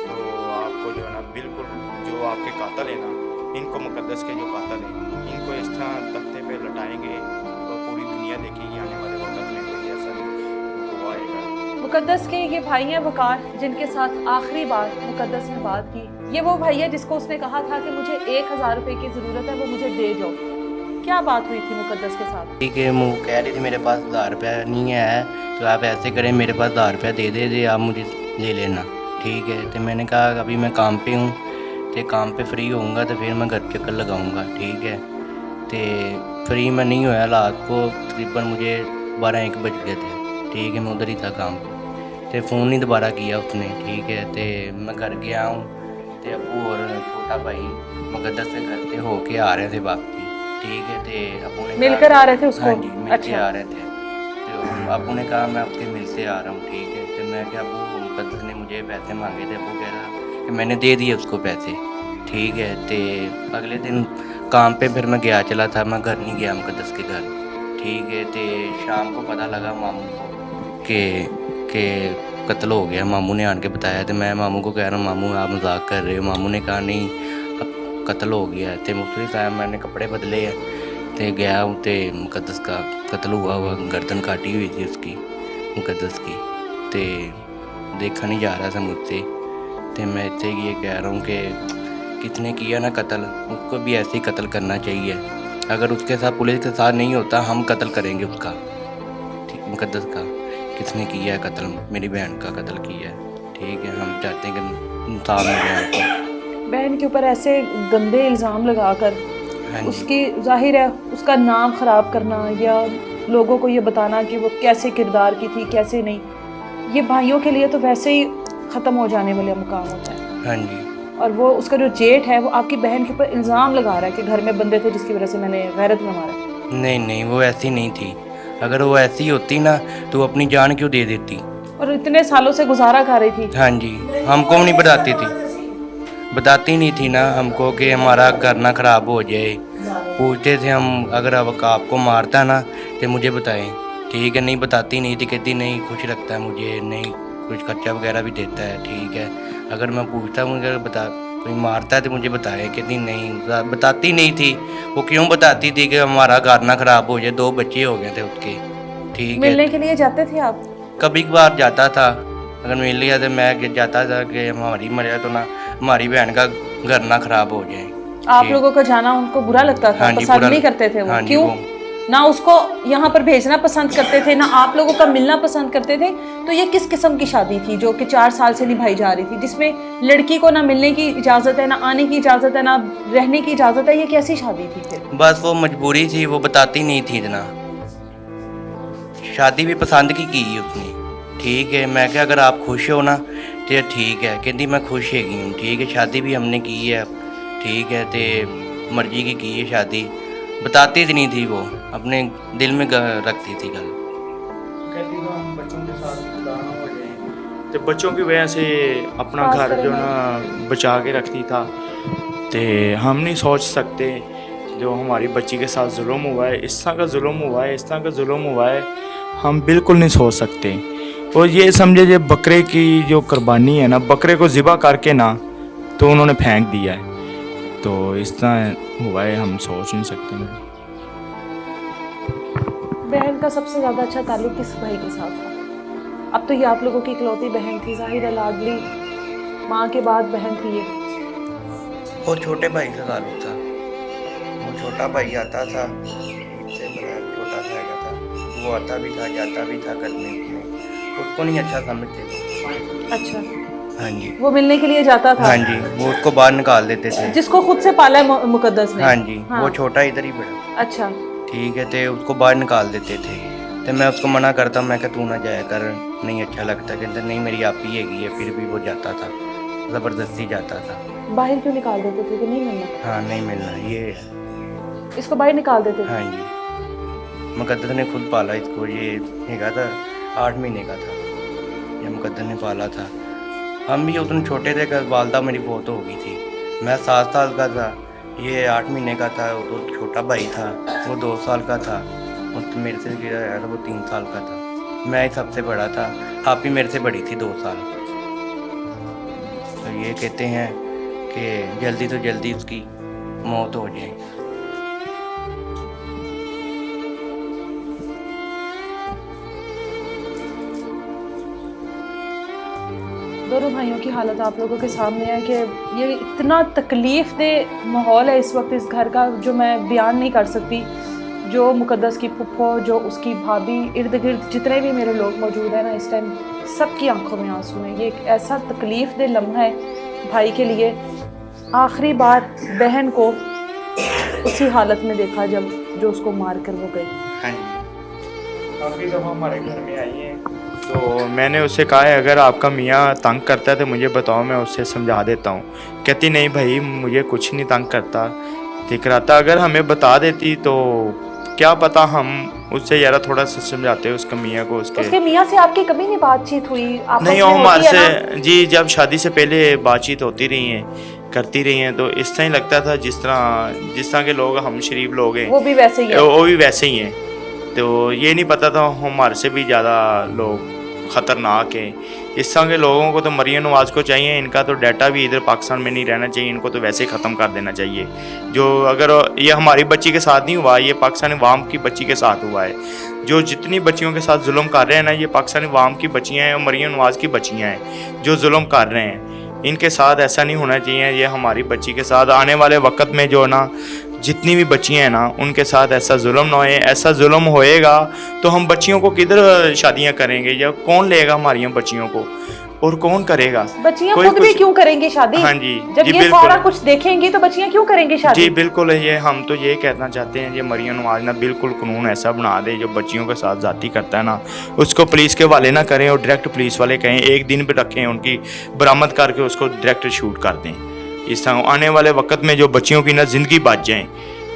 तो आपको जो है ना बिल्कुल जो आपके कातिल है ना, इनको मुकद्दस के जो कातिल हैं इनको इस तरह तख्ते पे लटाएंगे और पूरी दुनिया देखेगी आने वाले वक्त में कोई ऐसा नहीं। मुकद्दस के ये भाई हैं वकार, जिनके साथ आखिरी बार मुकद्दस ने बात की। ये वो भाई है जिसको उसने कहा था कि मुझे 1000 रुपए की ज़रूरत है, वो मुझे दे जाओ। क्या बात हुई थी मुकद्दस के साथ? ठीक है, वो कह रही थी मेरे पास 1000 रुपया नहीं है, तो आप ऐसे करें मेरे पास 1000 रुपया दे दे आप मुझे ले लेना। ठीक है, तो मैंने कहा अभी मैं काम पे हूँ, तो काम पे फ्री होऊंगा तो फिर मैं घर चक्कर लगाऊंगा। ठीक है, तो फ्री मैं नहीं हुआ, रात को तकरीबन मुझे 12-1 बज गए थे। ठीक है, मैं उधर ही था काम पे, तो फ़ोन नहीं दोबारा किया उसने। ठीक है, तो मैं घर गया हूँ, तो अबू और छोटा भाई मुकद्दस से घर से होके आ रहे थे वापसी। ठीक है, तो अबू ने मिलकर कहा- आ रहे थे उसको? हाँ जी, मिलके अच्छा। आ रहे थे। तो अबू ने कहा मैं आपके मिलते आ रहा हूँ। ठीक है, तो मैं क्या, अबू मुकद्दस ने मुझे पैसे मांगे थे, अबू कह रहा कि मैंने दे दिए उसको पैसे। ठीक है, तो अगले दिन काम पे फिर मैं गया चला था, मैं घर नहीं गया मुकद्दस के घर। ठीक है, तो शाम को पता लगा मामू को कि कत्ल हो गया। मामू ने आन के बताया, तो मैं मामू को कह रहा हूँ मामू आप मजाक कर रहे हो। मामू ने कहा नहीं अब कत्ल हो गया है। तो मुफ्ती साहब मैंने कपड़े बदले हैं, तो गया हूँ, तो मुकद्दस का कत्ल हुआ गर्दन काटी हुई थी उसकी, मुकद्दस की। तो देखा नहीं जा रहा था मुझसे। तो मैं इससे ये कह रहा हूँ कि किसने किया ना कत्ल, उसको भी ऐसे ही कत्ल करना चाहिए। अगर उसके साथ पुलिस के साथ नहीं होता हम कत्ल करेंगे उसका। ठीक, मुकद्दस का किसने किया है कत्ल, मेरी बहन का कत्ल किया है। ठीक है, हम चाहते हैं कि इंसाफ मिले हमको। बहन के ऊपर ऐसे गंदे इल्ज़ाम लगाकर हाँ जी, उसकी जाहिर है उसका नाम ख़राब करना या लोगों को ये बताना कि वो कैसे किरदार की थी कैसे नहीं, ये भाइयों के लिए तो वैसे ही ख़त्म हो जाने वाला मुकाम होता है। हाँ जी, और वो उसका जो जेठ है वो आपकी बहन के ऊपर इल्ज़ाम लगा रहा है कि घर में बंदे थे जिसकी वजह से मैंने गैरत में मारा। नहीं वो ऐसी नहीं थी। अगर वो ऐसी होती ना तो वो अपनी जान क्यों दे देती। और इतने सालों से गुजारा कर रही थी। हाँ जी, हमको नहीं बताती थी, बताती नहीं थी ना हमको कि हमारा घर ना ख़राब हो जाए। पूछते थे हम, अगर अब आपको मारता ना तो मुझे बताएं। ठीक है, नहीं बताती नहीं थी, कहती नहीं खुश रखता है मुझे, नहीं कुछ खर्चा वगैरह भी देता है। ठीक है, अगर मैं पूछता हूँ अगर बता कोई मारता है तो मुझे बताए, कहती नहीं, बताती नहीं थी। वो क्यों बताती थी कि हमारा घर ना ख़राब हो जाए, 2 बच्चे हो गए थे उसके। ठीक मिलने है, के लिए जाते थे आप? कभी कभार जाता था, अगर मिल लिया तो मैं जाता था कि हमारी मरिया तो ना हमारी बहन का घर ना ख़राब हो जाए। आप ठीक। लोगों का जाना उनको बुरा लगता था? हाँ जी, पसंद बुरा नहीं लग- करते थे वो? हाँ जी, क्यों? वो- ना उसको यहाँ पर भेजना पसंद करते थे ना आप लोगों का मिलना पसंद करते थे। तो ये किस किस्म की शादी थी जो कि 4 साल से निभाई जा रही थी, जिसमें लड़की को ना मिलने की इजाज़त है, ना आने की इजाज़त है, ना रहने की इजाज़त है? ये कैसी शादी थी फिर? बस वो मजबूरी थी, वो बताती नहीं थी इतना। शादी भी पसंद की उसने। ठीक है, मैं क्या अगर आप खुश हो ना तो ठीक है, कहती मैं खुश है हूँ। ठीक है, शादी भी हमने की है। ठीक है, तो मर्जी की है शादी, बताती नहीं थी वो, अपने दिल में रखती थी गल। कहती तो हम बच्चों के साथ खुदा ना हो जाए, तो बच्चों की वजह से अपना खास घर कर जो मैं- ना बचा के रखती था। तो हम नहीं सोच सकते जो हमारी बच्ची के साथ जुल्म हुआ है, इस तरह का जुल्म हुआ है, इस तरह का जुल्म हुआ है, हम बिल्कुल नहीं सोच सकते। और ये समझे जो बकरे की जो कुर्बानी है ना, बकरे को ज़िबा करके ना तो उन्होंने फेंक दिया है, तो इस तरह हुआ है, हम सोच नहीं सकते हैं। बहन का सबसे ज़्यादा अच्छा ताल्लुक किस भाई के साथ था? अब तो ये आप लोगों की इकलौती बहन थी, जाहिर है लाडली माँ के बाद बहन थी ये। वो छोटे भाई से ताल्लुक था, वो छोटा भाई आता था, इससे बड़ा छोटा सा था, वो आता भी था जाता भी था करने में, उसको नहीं अच्छा समझते थे। अच्छा, हाँ जी, वो मिलने के लिए जाता था? हाँ जी, वो उसको बाहर निकाल देते थे। जिसको खुद से पाला है मुकद्दस ने? हाँ जी, हाँ। वो छोटा इधर ही बड़ा। अच्छा, ठीक है, तो उसको बाहर निकाल देते थे, तो मैं उसको मना करता, मैं कहा तू ना जाया कर, नहीं अच्छा लगता। कहते नहीं मेरी आप ही हैगी है, फिर भी वो जाता था, ज़बरदस्ती जाता था। बाहर क्यों निकाल देते थे कि नहीं मिलना? हाँ, नहीं मिलना ये। इसको बाहर निकाल देते थे? हाँ जी, मुकद्दस ने खुद पाला इसको, ये हैगा था 8 महीने का था, ये मुकद्दस ने पाला था। हम भी उतने छोटे थे कि वालदा मेरी बहुत हो गई थी, मैं 7 साल का था, ये 8 महीने का था। वो तो छोटा भाई था, वो 2 साल का था, और तो मेरे से गिरा आया था, वो 3 साल का था। मैं ही सबसे बड़ा था, आप ही मेरे से बड़ी थी 2 साल। तो ये कहते हैं कि जल्दी तो जल्दी उसकी मौत हो जाए। दोनों भाइयों की हालत आप लोगों के सामने है कि ये इतना तकलीफ़ दे माहौल है इस वक्त इस घर का, जो मैं बयान नहीं कर सकती। जो मुकद्दस की फुफ्फो, जो उसकी भाभी, इर्द गिर्द जितने भी मेरे लोग मौजूद हैं ना इस टाइम, सबकी आंखों में आंसू हैं। ये एक ऐसा तकलीफ़ दे लम्हा है भाई के लिए। आखिरी बार बहन को उसी हालत में देखा जब जो उसको मार कर वो गई। हाँ जी, काफ़ी दफ़ा हमारे घर में आई है, तो मैंने उससे कहा है अगर आपका मियाँ तंग करता है तो मुझे बताओ, मैं उससे समझा देता हूँ। कहती नहीं भाई मुझे कुछ नहीं तंग करता, दिख रहा था। अगर हमें बता देती तो क्या पता हम उससे ज़रा थोड़ा सा समझाते उसके मियाँ को। उसके मियाँ से आपकी कभी नहीं बातचीत हुई? आपस नहीं, में वो होती हमारे है ना? से जी जब शादी से पहले बातचीत होती रही है, करती रही हैं, तो इस तरह ही लगता था जिस तरह के लोग हम शरीफ लोग हैं वो भी वैसे ही है। वो भी वैसे ही हैं। तो ये नहीं पता था हमारे से भी ज़्यादा लोग ख़तरनाक हैं। इस तरह के लोगों को तो मरियम नवाज़ को चाहिए, इनका तो डाटा भी इधर पाकिस्तान में नहीं रहना चाहिए, इनको तो वैसे ही ख़त्म कर देना चाहिए। जो अगर ये हमारी बच्ची के साथ नहीं हुआ, ये पाकिस्तानी वाम की बच्ची के साथ हुआ है। जो जितनी बच्चियों के साथ जुल्म कर रहे हैं ना, ये पाकिस्तानी वाम की बच्चियाँ हैं और मरियम नवाज़ की बच्चियाँ हैं जो जुल्म कर रहे हैं। इनके साथ ऐसा नहीं होना चाहिए। ये हमारी बच्ची के साथ आने वाले वक्त में जो ना जितनी भी बच्चियाँ हैं ना, उनके साथ ऐसा जुल्म ना होए। ऐसा जुल्म होएगा तो हम बच्चियों को किधर शादियाँ करेंगे, या कौन लेगा हमारी बच्चियों को, और कौन करेगा? बच्चियां कोई खुद भी कुछ- क्यों करेंगी शादी? हाँ जी, जब जी ये बिल्कुल। सारा कुछ देखेंगी तो बच्चियां क्यों करेंगी शादी? जी बिल्कुल, ये हम तो ये कहना चाहते हैं, ये मरियम नवाज़ ना बिल्कुल कानून ऐसा बना दे जो बच्चियों के साथ ज़्यादती करता है ना, उसको पुलिस के हवाले ना करें और डायरेक्ट पुलिस वाले कहें, एक दिन भी रखें, उनकी बरामद करके उसको डायरेक्ट शूट कर दें। इस तरह आने वाले वक्त में जो बच्चियों की ना ज़िंदगी बच जाए,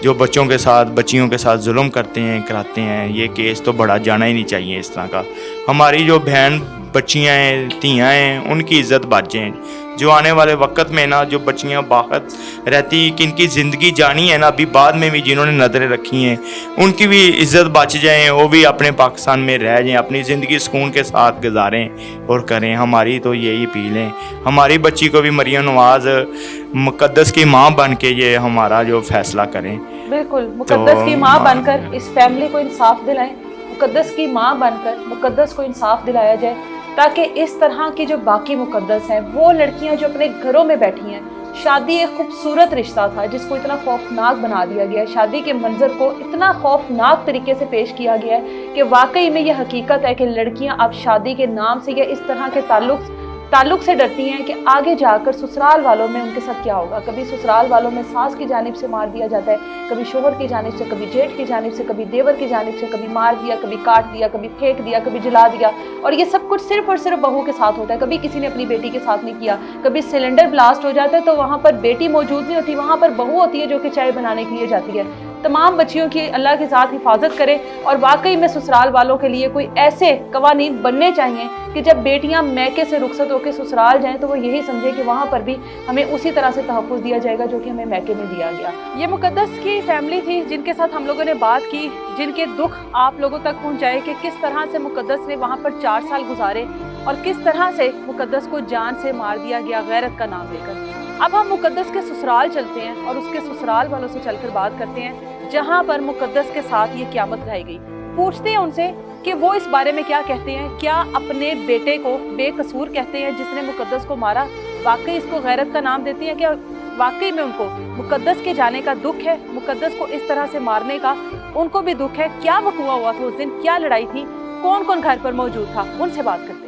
जो बच्चियों के साथ जुल्म करते हैं, कराते हैं, ये केस तो बढ़ा जाना ही नहीं चाहिए इस तरह का। हमारी जो बहन बच्चियाँ हैं, तियाँ हैं, उनकी इज़्ज़त बच जाए। जो आने वाले वक्त में ना जो बच्चियाँ बाहर रहती, किनकी ज़िंदगी जानी है ना अभी बाद में भी, जिन्होंने नज़रें रखी हैं, उनकी भी इज़्ज़त बच जाए, वो भी अपने पाकिस्तान में रह जाएँ, अपनी ज़िंदगी सुकून के साथ गुजारें और करें। हमारी तो यही अपील है। हमारी बच्ची को भी मरियम नवाज़ मुकद्दस की माँ बन के ये हमारा जो फैसला करें। बिल्कुल, मुकद्दस की माँ बनकर इस फैमिली को इंसाफ दिलाएं। मुकद्दस की माँ बनकर मुकद्दस को इंसाफ दिलाया जाए, ताकि इस तरह की जो बाकी मुकद्दस हैं, वो लड़कियां जो अपने घरों में बैठी हैं, शादी एक खूबसूरत रिश्ता था जिसको इतना खौफनाक बना दिया गया है, शादी के मंजर को इतना खौफनाक तरीके से पेश किया गया है कि वाकई में ये हकीकत है कि लड़कियां अब शादी के नाम से या इस तरह के ताल्लुक से डरती हैं कि आगे जाकर ससुराल वालों में उनके साथ क्या होगा। कभी ससुराल वालों में सास की जानिब से मार दिया जाता है, कभी शोहर की जानिब से, कभी जेठ की जानिब से, कभी देवर की जानिब से, कभी मार दिया, कभी काट दिया, कभी फेंक दिया, कभी जला दिया। और ये सब कुछ सिर्फ और सिर्फ बहू के साथ होता है। कभी किसी ने अपनी बेटी के साथ नहीं किया। कभी सिलेंडर ब्लास्ट हो जाता है तो वहाँ पर बेटी मौजूद नहीं होती, वहाँ पर बहू होती है जो कि चाय बनाने के लिए जाती है। तमाम बच्चियों की अल्लाह के साथ हिफाजत करे, और वाकई में ससुराल वालों के लिए कोई ऐसे कवानीन बनने चाहिए कि जब बेटियां मैके से रुखसत होकर ससुराल जाएं तो वो यही समझे कि वहाँ पर भी हमें उसी तरह से तहफ़्फ़ुज़ दिया जाएगा जो कि हमें मैके में दिया गया। ये मुकद्दस की फैमिली थी जिनके साथ हम लोगों ने बात की, जिनके दुख आप लोगों तक पहुँचाए कि किस तरह से मुकद्दस ने वहाँ पर 4 साल गुजारे और किस तरह से मुकद्दस को जान से मार दिया गया गैरत का नाम लेकर। अब हम मुकद्दस के ससुराल चलते हैं और उसके ससुराल वालों से चलकर बात करते हैं जहां पर मुकद्दस के साथ ये क़यामत ढाई गई। पूछते हैं उनसे कि वो इस बारे में क्या कहते हैं। क्या अपने बेटे को बेकसूर कहते हैं जिसने मुकद्दस को मारा? वाकई इसको गैरत का नाम देते हैं? क्या वाकई में उनको मुकद्दस के जाने का दुख है? मुकद्दस को इस तरह से मारने का उनको भी दुख है? क्या वक़ुआ हुआ था उस दिन? क्या लड़ाई थी? कौन कौन घर पर मौजूद था? उनसे बात करते हैं।